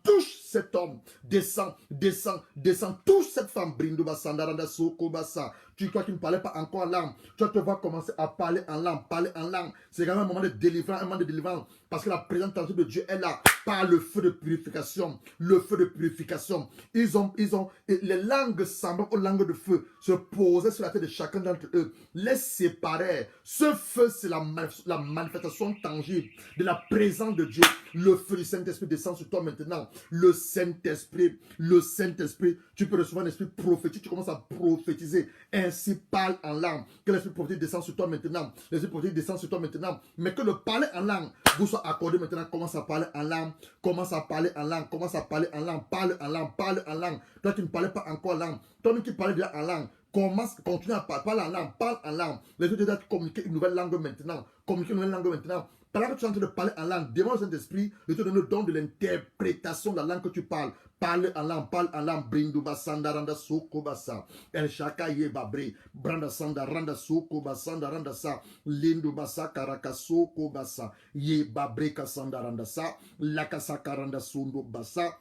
Touche cet homme. Descends. Touche cette femme. Brinduba Sandaranda Sokobasa. Tu crois qu'il ne parlait pas encore en langue. Tu vas te voir commencer à parler en langue. C'est quand même un moment de délivrance. Parce que la présence de Dieu est là. Par le feu de purification. Les langues semblables aux langues de feu se posaient sur la tête de chacun d'entre eux. Les séparer. Ce feu, c'est la manifestation tangible de la présence de Dieu. Le feu du Saint-Esprit descend sur toi maintenant. Le Saint-Esprit. Tu peux recevoir un esprit prophétique. Tu commences à prophétiser. Ainsi parle en langue. Que l'esprit prophétique descend sur toi maintenant. Mais que le parler en langue vous soit accordé maintenant. Commence à parler en langue. Parle en langue. Toi, tu ne parlais pas encore en langue. Toi, qui parlais déjà en langue. Continue à parler en langue. Les autres doivent communiquer une nouvelle langue maintenant. Pendant que tu es en train de parler en langue, demande au Saint-Esprit de te donner le don de l'interprétation de la langue que tu parles. Parle en langue, parle en langue. Brinduba sanda randa soko basa. El shaka ye babre. Branda sanda randa soko basanda randa sa. Lindu basa karaka soko basa. Ye babre kasanda randa sa. Lakasa karanda sundo basa.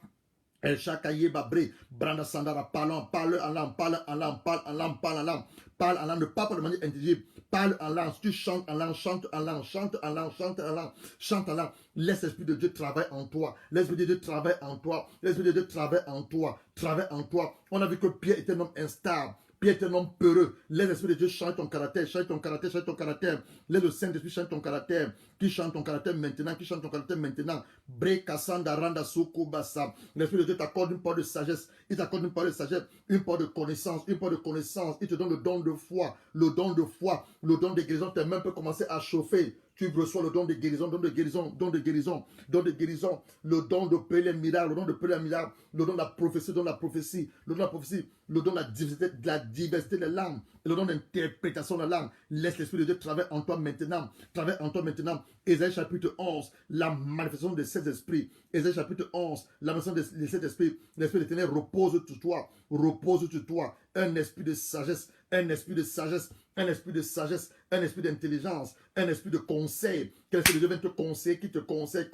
El Shakaye Babré, Branda Sandara, parle en langue, parle en langue, parle en langue, parle en langue, parle en langue, ne parle pas de manière intelligible, parle en langue, tu chantes en langue, chante en langue, chante en langue, chante en langue, chante en langue, laisse l'Esprit de Dieu travailler en toi, l'Esprit de Dieu travaille en toi, l'Esprit de Dieu travaille en toi, travaille en toi. On a vu que Pierre était un homme instable. Pierre est un homme peureux. Laisse l'Esprit de Dieu change ton caractère, change ton caractère, change ton caractère. Laisse le Saint-Esprit change ton caractère. Qui chante ton caractère maintenant, qui chante ton caractère maintenant. Brekasanda randa soko basa. L'Esprit de Dieu t'accorde une part de sagesse. Il t'accorde une part de sagesse, une part de connaissance, une part de connaissance. Il te donne le don de foi, le don de foi, le don de guérison. Tu as même peut commencer à chauffer. Tu reçois le don de guérison, don de guérison, don de guérison, don de guérison, le don de payer les miracles, le don de payer les miracles, le don de la prophétie, le don de la prophétie, le don de la prophétie, le don de la diversité des langues, le don d'interprétation de la langue. Laisse l'Esprit de Dieu travailler en toi maintenant, travaille en toi maintenant. Ésaïe chapitre 11, la manifestation de ces esprits. Ésaïe chapitre 11, la manifestation de ces esprits. L'Esprit de l'Éternel repose sur toi, repose sur toi. Un esprit de sagesse, un esprit de sagesse, un esprit de sagesse, un esprit d'intelligence, un esprit de conseil. Que l'Esprit de Dieu vienne te conseiller, qui te conseille.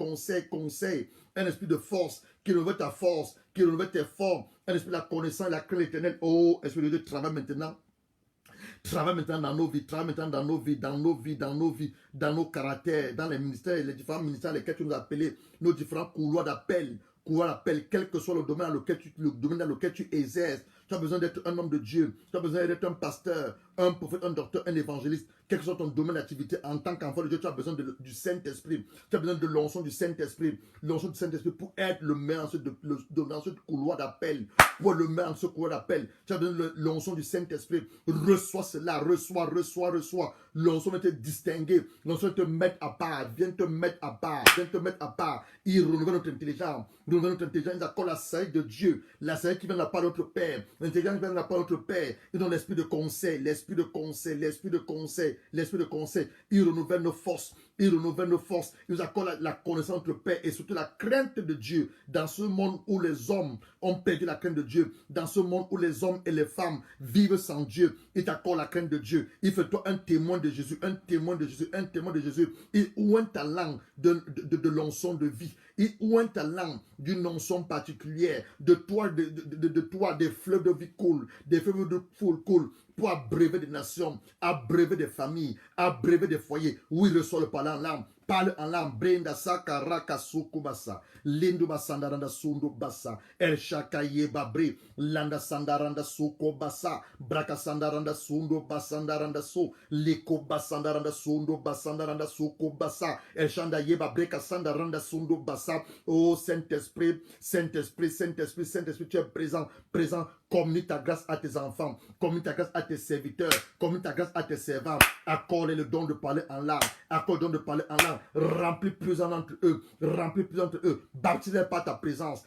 Un esprit de force, qui renouvelle ta force, qui renouvelle tes formes. Un esprit de la connaissance et la crainte éternelle. Oh, Esprit de Dieu, travaille maintenant. Travaille maintenant dans nos vies, travaille maintenant dans nos vies, dans nos caractères, dans les ministères, les différents ministères lesquels tu nous as appelés, nos différents couloirs d'appel, quel que soit le domaine dans lequel tu exerces. Tu as besoin d'être un homme de Dieu, tu as besoin d'être un pasteur, un prophète, un docteur, un évangéliste, quel que soit ton domaine d'activité en tant qu'enfant de Dieu, tu as besoin du Saint-Esprit, tu as besoin de l'onction du Saint-Esprit, pour être le maire dans ce couloir d'appel, pour le maire dans ce couloir d'appel, tu as besoin de l'onction du Saint-Esprit. Reçois cela, reçois. L'onction va te distinguer, l'onction va te mettre à part, viens te mettre à part. Il renouvelle notre intelligence, il accorde la sagesse de Dieu, la sagesse qui vient de la part de notre Père, l'intelligence qui vient de la part de notre Père. Il donne l'esprit de conseil, il renouvelle nos forces, il nous accorde la connaissance de notre Père et surtout la crainte de Dieu dans ce monde où les hommes ont perdu la crainte de Dieu, dans ce monde où les hommes et les femmes vivent sans Dieu. Il t'accorde la crainte de Dieu, il fait toi un témoin de Jésus, il ouvre ta langue de l'onction de vie, il ouvre ta langue d'une onction particulière, de toi des fleuves de vie coulent, des fleuves de foule coulent, pour abreuver des nations, abreuver des familles, abreuver des foyers. Oui, reçois le parler en langue. Parle en langue. Brenda saka raka suku basa. Lindu basanda randa sundu basa. El shaka ye babre. Landa sandaranda suko basa. Braka sandaranda sundu basanda randa su. Liko basanda randa sundu basanda randa suko basa. El shanda ye babre kasanda randa sundu basa. Oh Saint-Esprit, tu es présent. Communique ta grâce à tes enfants, communique ta grâce à tes serviteurs, communique ta grâce à tes servants. Accorde le don de parler en langue, remplis plus entre eux, baptise-les par ta présence,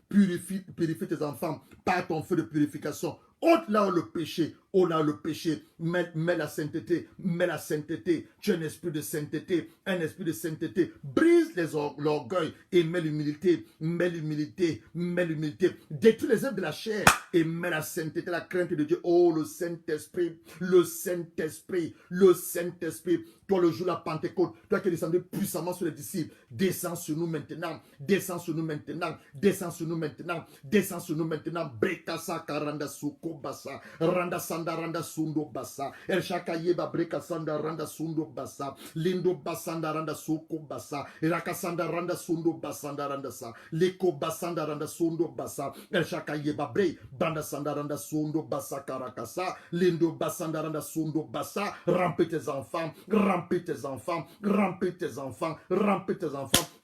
purifie tes enfants par ton feu de purification. Ôte là le péché, mets la sainteté, tu es un esprit de sainteté, brise l'orgueil et mets l'humilité, détruis les œuvres de la chair et mets la sainteté, la crainte de Dieu. Oh, le Saint-Esprit, toi le jour de la Pentecôte, toi qui es descendu puissamment sur les disciples, descends sur nous maintenant, Brekasa karanda suko basa, randa sundo basa, el shaka yeba brekasanda randa sundo basa, lindo basanda randa suko basa, rakasanda randa sundo basanda randa sa, leko basanda randa sundo basa, el shaka yeba bre, banda sanda randa sundo basa karakasa, lindo basanda randa sundo basa. Remplis tes enfants,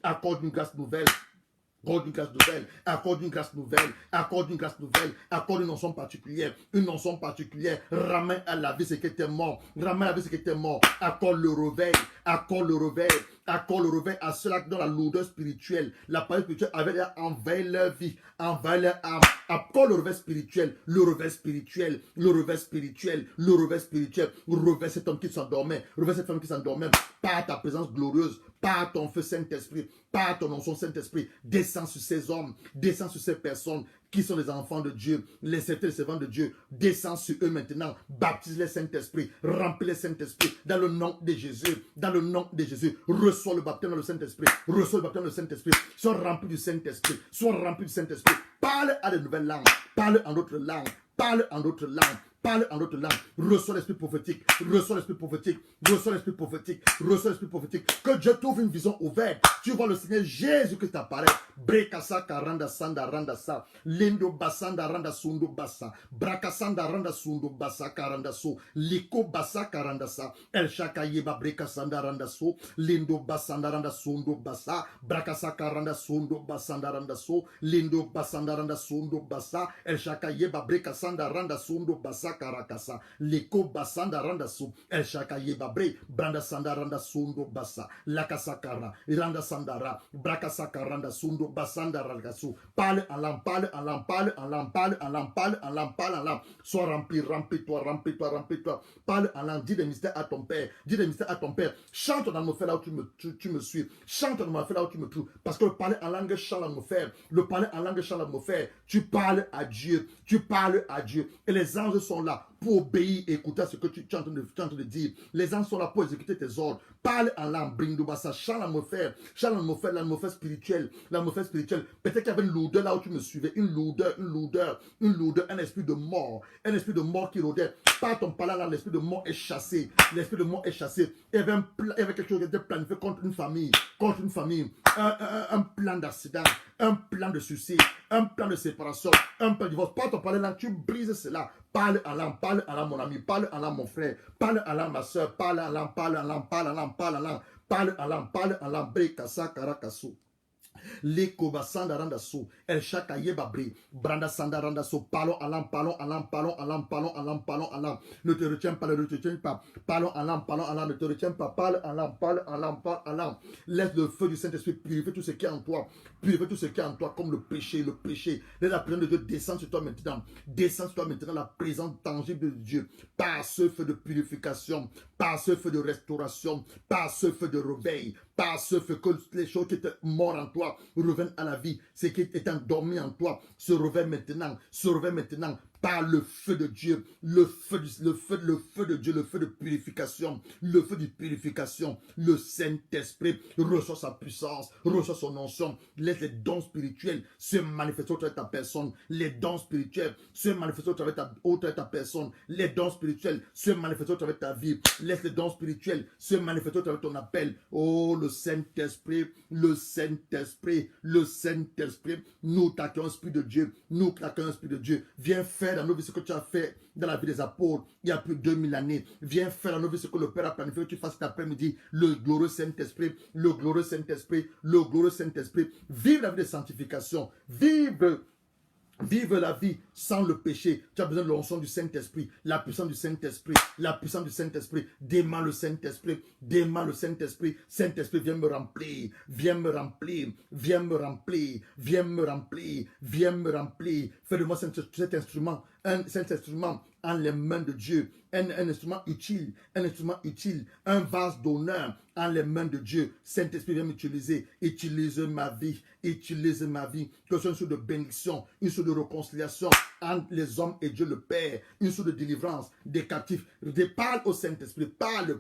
accorde une grâce nouvelle. Accorde une grâce nouvelle, accorde une onction particulière, ramène à la vie ce qui était mort, accorde le réveil, Accorde le réveil à ceux-là dans la lourdeur spirituelle. La parole spirituelle avait envahi leur vie, envahi leur âme. Accorde le réveil spirituel, le réveil spirituel, le réveil spirituel, le réveil spirituel. Réveille cet homme qui s'endormait, réveille cette femme qui s'endormait. Par ta présence glorieuse, par ton feu Saint-Esprit, par ton onction Saint-Esprit, descends sur ces hommes, descends sur ces personnes qui sont les enfants de Dieu, les servants de Dieu, descends sur eux maintenant, baptise les Saint-Esprit, remplis les Saint-Esprit, dans le nom de Jésus, dans le nom de Jésus, reçois le baptême dans le Saint-Esprit, reçois le baptême dans le Saint-Esprit, sois rempli du Saint-Esprit, sois rempli du Saint-Esprit, parle à de nouvelles langues, parle en d'autres langues, parle en d'autres langues, parle en d'autres langues, reçois l'esprit prophétique, reçois l'esprit prophétique, reçois l'esprit prophétique, reçois l'esprit prophétique, que Dieu t'ouvre une vision ouverte, tu vois le Seigneur Jésus-Christ apparaître, Brekasa karanda sanda randa sa, lindo basanda randa sundo basa, brakasanda randa sundo basa karanda so, liko basa karanda sa, el shaka yeba brekasanda randa so, lindo basanda randa sundo basa, brakasa karanda sundo basanda randa so, lindo basanda randa sundo basa, el shaka yeba brekasanda randa sundo basa karakasa, liko basanda randa so, el shaka yeba bre, branda sanda randa sundo basa, lakasakara, randa sandara, brakasaka randa sundo basanda ragasu. Parle en langue, parle en langue, parle en langue, parle en langue, parle en langue, parle en langue. Sois rempli, remplis-toi, remplis-toi, remplis-toi. Parle en langue, dis des mystères à ton Père, dis des mystères à ton Père. Chante dans l'atmosphère là où tu me suis. Chante dans l'atmosphère là où tu me trouves. Parce que le parler en langue chante l'atmosphère. Le parler en langue chante l'atmosphère. Tu parles à Dieu, tu parles à Dieu. Et les anges sont là pour obéir et écouter à ce que tu es en train de dire. Les anges sont là pour exécuter tes ordres. Parle en langue, bringdobasa, chante l'atmosphère spirituelle, l'atmosphère spirituelle. Peut-être qu'il y avait une lourdeur là où tu me suivais, une lourdeur, un esprit de mort qui rôdait. Par ton parler là, l'esprit de mort est chassé, l'esprit de mort est chassé. Il y avait quelque chose qui était planifié contre une famille, un plan d'accident, un plan de suicide, un plan de séparation, un plan de divorce. Par ton parler là, tu brises cela. Parle à l'âme, mon ami, parle à l'âme, mon frère, parle à l'âme, ma soeur, parle à l'âme, parle à l'âme, parle à l'âme, parle à l'âme, parle à l'âme, parle à l'âme, Brekasa karakasu. Les Basanda Randaso, El Shaka Yebabri, Branda Sanda Randaso, parlons à l'âme, parlons à l'âme, parlons à l'âme, parlons à l'âme, parlons à l'âme. Ne te retiens pas, ne te retiens pas. Parlons à l'âme, ne te retiens pas. Parle à l'âme, parle à l'âme, parle à l'âme. Laisse le feu du Saint-Esprit purifier tout ce qui est en toi. Purifier tout ce qui est en toi, comme le péché, le péché. Laisse la présence de Dieu descendre sur toi maintenant. Descends sur toi maintenant la présence tangible de Dieu. Par ce feu de purification, par ce feu de restauration, par ce feu de réveil, par ce feu que les choses qui étaient mortes en toi reviennent à la vie. Ce qui est endormi en toi se réveille maintenant, par le feu de Dieu, le feu de Dieu, le feu de purification, le feu de purification, le Saint-Esprit reçoit sa puissance, reçoit son onction, laisse les dons spirituels se manifester au travers de ta personne, les dons spirituels se manifester au travers de ta personne, les dons spirituels se manifester au travers de ta vie, laisse les dons spirituels se manifester au travers de ton appel. Oh, le Saint-Esprit, le Saint-Esprit, le Saint-Esprit, nous t'accueillons, Esprit de Dieu, nous t'accueillons, Esprit de Dieu, viens faire dans nos vies ce que tu as fait dans la vie des apôtres il y a plus de 2000 années. Viens faire dans nos vies ce que le Père a planifié que tu fasses cet après-midi. Le glorieux Saint-Esprit, le glorieux Saint-Esprit, le glorieux Saint-Esprit. Vive la vie de sanctification. Vive la vie sans le péché. Tu as besoin de l'onction du Saint-Esprit, la puissance du Saint-Esprit, la puissance du Saint-Esprit. Dément le Saint-Esprit, dément le Saint-Esprit. Saint-Esprit, viens me remplir, viens me remplir, viens me remplir, viens me remplir, viens me remplir. Fais de moi cet instrument, cet instrument en les mains de Dieu, un instrument utile, un vase d'honneur en les mains de Dieu. Saint-Esprit, viens m'utiliser, utilise ma vie, que ce soit une source de bénédiction, une source de réconciliation entre les hommes et Dieu le Père, une source de délivrance des captifs. Parle au Saint-Esprit, parle,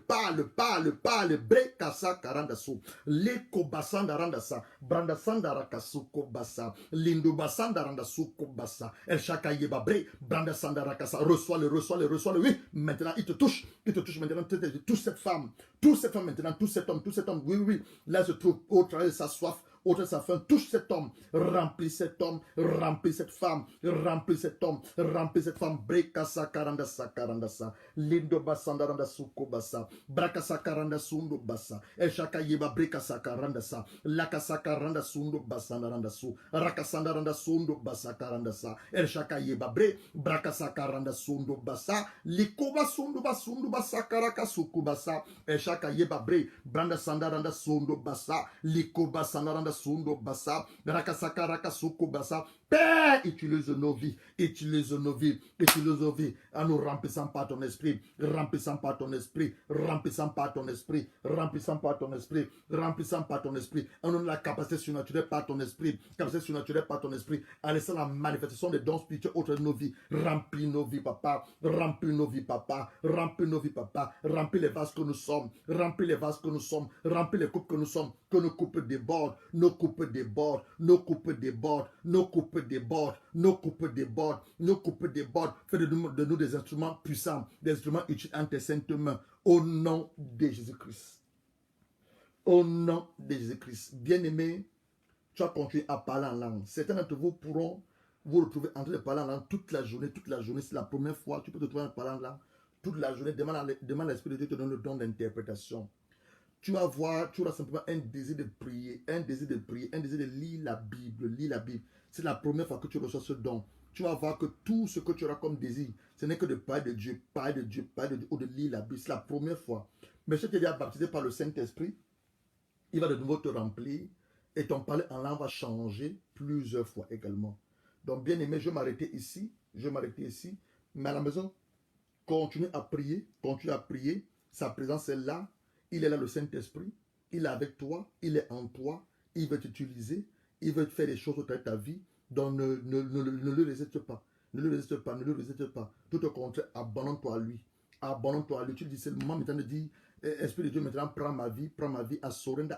Brekasa karandasu, leko basanda randasa, branda sanda rakasu kobasa, lindo basanda randasu kobasa, el shaka yeba bre, branda sanda rakasa, reçois-le, oui, maintenant il te touche maintenant, touche cette femme maintenant, tout cet homme, oui, là se trouve au travers de sa soif, ôte sa faim, touche cet homme, remplis cet homme, remplis cette femme, remplis cet homme, remplis cette femme, brekasa karanda sa, lindo basanda randa suko basa, brakasa karanda sundo basa, el shaka yeba brekasa karanda sa, lakasa karanda sundo basanda randa su, rakasanda randa sundo basa karanda sa, el shaka yeba bre, brakasa karanda sundo basa, likoba sundo basa karaka suku basa, el shaka yeba bre, branda sanda randa sundo basa, likoba sanda randa sundo basa, rakasa karaka suku basa. Père, utilise nos vies, utilise nos vies, utilise nos vies, en nous remplissant par ton esprit, remplissant par ton esprit, remplissant par ton esprit, remplissant par ton esprit, remplissant par ton esprit, en nous la capacité surnaturelle par ton esprit, capacité surnaturelle par ton esprit, en laissant la manifestation des dons spirituels autour de nos vies. Remplis nos vies, papa, remplis nos vies, papa, remplis nos vies, papa, remplis les vases que nous sommes, remplis les vases que nous sommes, remplis les coupes que nous sommes, que nos coupes débordent, nos coupes débordent, nos coupes débordent, nos coupes débordent, nos coupes débordent, nos coupes débordent. Fais de nous des instruments puissants, des instruments utiles en tes saintes mains, au nom de Jésus-Christ. Au nom de Jésus-Christ. Bien-aimé, tu vas continuer à parler en langue. Certains d'entre vous pourront vous retrouver en train de parler en langue toute la journée. Toute la journée, c'est la première fois que tu peux te trouver en parlant en langue. Toute la journée, demande à l'Esprit de Dieu de te donner le don d'interprétation. Tu vas voir, tu auras simplement un désir de prier, un désir de prier, un désir de lire la Bible, lire la Bible. C'est la première fois que tu reçois ce don. Tu vas voir que tout ce que tu auras comme désir, ce n'est que de parler de Dieu, parler de Dieu, parler de Dieu, ou de lire la Bible. C'est la première fois. Mais si tu es déjà baptisé par le Saint-Esprit, il va de nouveau te remplir et ton parler en langue va changer plusieurs fois également. Donc, bien aimé, je vais m'arrêter ici. Je vais m'arrêter ici. Mais à la maison, continue à prier. Continue à prier. Sa présence est là. Il est là, le Saint-Esprit. Il est avec toi. Il est en toi. Il veut t'utiliser. Il veut te faire des choses autour de ta vie. Donc, ne le résiste pas. Ne le résiste pas. Ne le résiste pas. Tout au contraire, abandonne-toi à lui. Abandonne-toi à lui. Tu dis, c'est le moment maintenant de dire, Esprit de Dieu, maintenant, prends ma vie. Prends ma vie. I surrender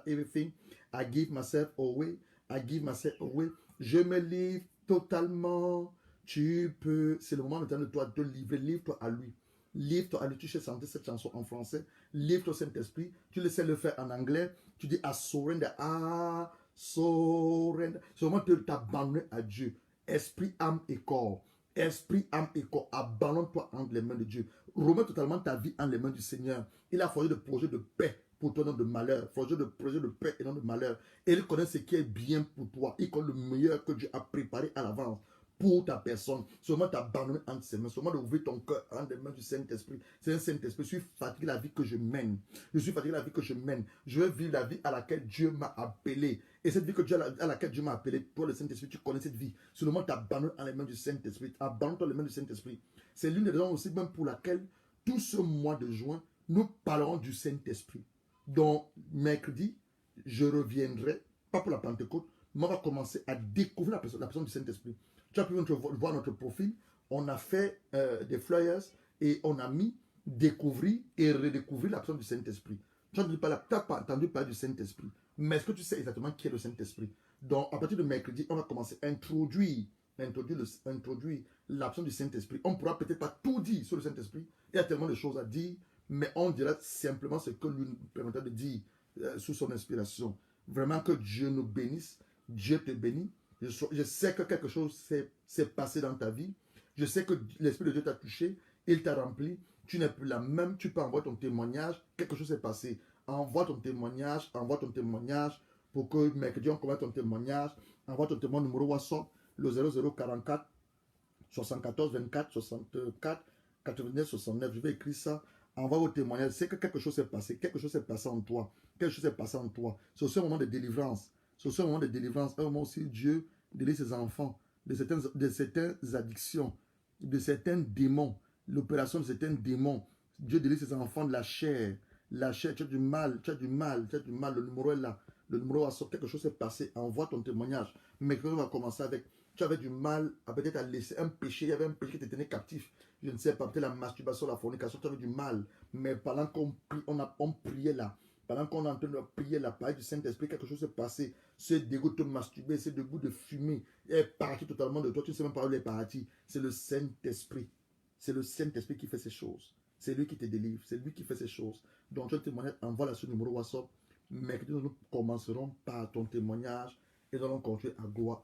everything. I give myself away. I give myself away. Je me livre totalement. Tu peux. C'est le moment maintenant de toi de te livrer. Livre-toi à lui. Livre-toi à lui. Tu sais chanter cette chanson en français. Livre-toi au Saint-Esprit. Tu le sais le faire en anglais. Tu dis I surrender. Ah, surrender. C'est le moment de t'abandonner à Dieu. Esprit, âme et corps. Esprit, âme et corps. Abandonne-toi entre les mains de Dieu. Remets totalement ta vie en les mains du Seigneur. Il a forgé de projets de paix pour toi, non de malheur. Forgé de projets de paix et non de malheur. Et il connaît ce qui est bien pour toi. Il connaît le meilleur que Dieu a préparé à l'avance pour ta personne. Seulement t'abandonner entre ses mains. Seulement d'ouvrir ton cœur entre les mains du Saint-Esprit. C'est un Saint-Esprit. Je suis fatigué de la vie que je mène. Je suis fatigué de la vie que je mène. Je veux vivre la vie à laquelle Dieu m'a appelé. Et cette vie à laquelle Dieu m'a appelé, toi le Saint-Esprit, tu connais cette vie. Seulement t'abandonnes en les mains du Saint-Esprit. Abandonne-toi les mains du Saint-Esprit. C'est l'une des raisons aussi même pour laquelle tout ce mois de juin, nous parlerons du Saint-Esprit. Donc, mercredi, je reviendrai, pas pour la Pentecôte, mais on va commencer à découvrir la personne du Saint-Esprit. Tu as pu voir notre profil. On a fait des flyers et on a mis découvrir et redécouvrir la personne du Saint-Esprit. Tu n'as pas entendu parler du Saint-Esprit. Mais est-ce que tu sais exactement qui est le Saint-Esprit? Donc, à partir de mercredi, on va commencer à introduire la personne du Saint-Esprit. On ne pourra peut-être pas tout dire sur le Saint-Esprit. Il y a tellement de choses à dire, mais on dira simplement ce que lui nous permettra de dire sous son inspiration. Vraiment que Dieu nous bénisse. Dieu te bénit. Je sais que quelque chose s'est passé dans ta vie. Je sais que l'Esprit de Dieu t'a touché. Il t'a rempli. Tu n'es plus la même. Tu peux envoyer ton témoignage. Quelque chose s'est passé. Envoie ton témoignage. Envoie ton témoignage pour que mercredi on commence ton témoignage. Envoie ton témoignage numéro WhatsApp. Le 0044 74 24 64 89 69. Je vais écrire ça. Envoie vos témoignages. C'est que quelque chose s'est passé. Quelque chose s'est passé en toi. Quelque chose s'est passé en toi. C'est aussi un moment de délivrance. C'est aussi un moment de délivrance. Un moment aussi Dieu délivre ses enfants de certaines addictions, de certains démons. L'opération de certains démons. Dieu délivre ses enfants de la chair. La chair, tu as du mal. Le numéro est là. Le numéro WhatsApp, quelque chose s'est passé. Envoie ton témoignage. Mais on va commencer avec. Tu avais du mal à peut-être à laisser un péché. Il y avait un péché qui te tenait captif. Je ne sais pas, peut-être la masturbation, la fornication, tu avais du mal. Mais pendant qu'on priait là, pendant qu'on est en train de prier la parole du Saint-Esprit, quelque chose s'est passé. Ce dégoût de te masturber, ce dégoût de fumer est parti totalement de toi. Tu ne sais même pas où il est parti. C'est le Saint-Esprit. C'est le Saint-Esprit qui fait ces choses. C'est lui qui te délivre. C'est lui qui fait ces choses. Donc, tu témoignes, envoie là ce numéro WhatsApp Mercredi, nous commencerons par ton témoignage et nous allons continuer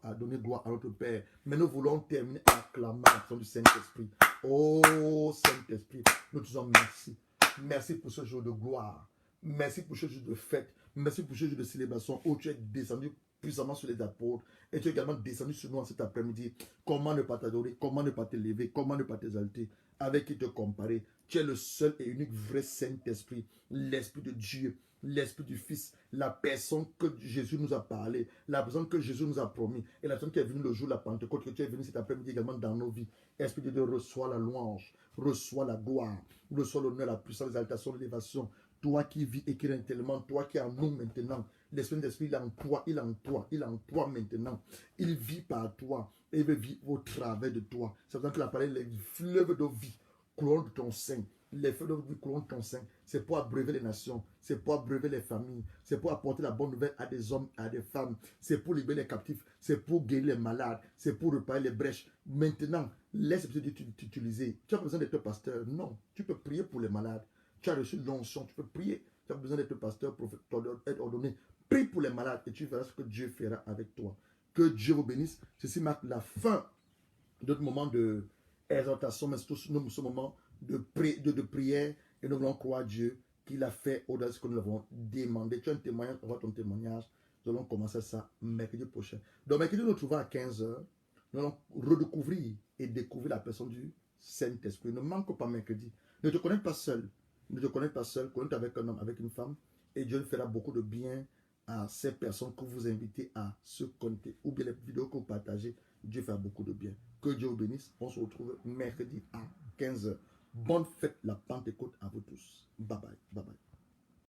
à donner gloire à notre Père. Mais nous voulons terminer en acclamant l'action du Saint-Esprit. Oh Saint-Esprit, nous te disons merci. Merci pour ce jour de gloire. Merci pour ce jour de fête. Merci pour ce jour de célébration où tu es descendu puissamment sur les apôtres et tu es également descendu sur nous en cet après-midi. Comment ne pas t'adorer? Comment ne pas t'élever? Comment ne pas t'exalter? Avec qui te comparer? Tu es le seul et unique vrai Saint-Esprit, l'Esprit de Dieu, l'Esprit du Fils, la personne que Jésus nous a parlé, la personne que Jésus nous a promis, et la personne qui est venue le jour de la Pentecôte, que tu es venu cet après-midi également dans nos vies. Esprit de Dieu, reçois la louange, reçois la gloire, reçois l'honneur, la puissance, l'exaltation, l'élévation. Toi qui vis et qui règne tellement, toi qui es en nous maintenant, l'Esprit d'Esprit, il est en toi, il est en toi, il est en toi maintenant. Il vit par toi et il veut vivre au travers de toi. C'est pour ça qu'il a parlé les fleuves de vie courant de ton sein. Les fleuves de vie courant de ton sein, c'est pour abreuver les nations, c'est pour abreuver les familles, c'est pour apporter la bonne nouvelle à des hommes, à des femmes, c'est pour libérer les captifs, c'est pour guérir les malades, c'est pour réparer les brèches. Maintenant, laisse Dieu t'utiliser. Tu as besoin d'être pasteur? Non. Tu peux prier pour les malades. Tu as reçu l'onction, tu peux prier. Tu as besoin d'être pasteur, prophète, être ordonné. Prie pour les malades et tu verras ce que Dieu fera avec toi. Que Dieu vous bénisse. Ceci marque la fin de notre moment de exhortation, mais surtout ce moment de prière. Et nous voulons croire à Dieu qu'il a fait au-delà de ce que nous avons demandé. Tu as un témoignage, on va ton témoignage. Nous allons commencer ça mercredi prochain. Donc, mercredi, nous nous trouvons à 15h. Nous allons redécouvrir et découvrir la personne du Saint-Esprit. Ne manque pas mercredi. Ne te connecte pas seul. Ne te connecte pas seul. Connecte avec un homme, avec une femme. Et Dieu fera beaucoup de bien à ces personnes que vous invitez à se connecter. Ou bien les vidéos que vous partagez. Dieu fera beaucoup de bien. Que Dieu vous bénisse. On se retrouve mercredi à 15h. Bonne fête la Pentecôte à vous tous. Bye bye.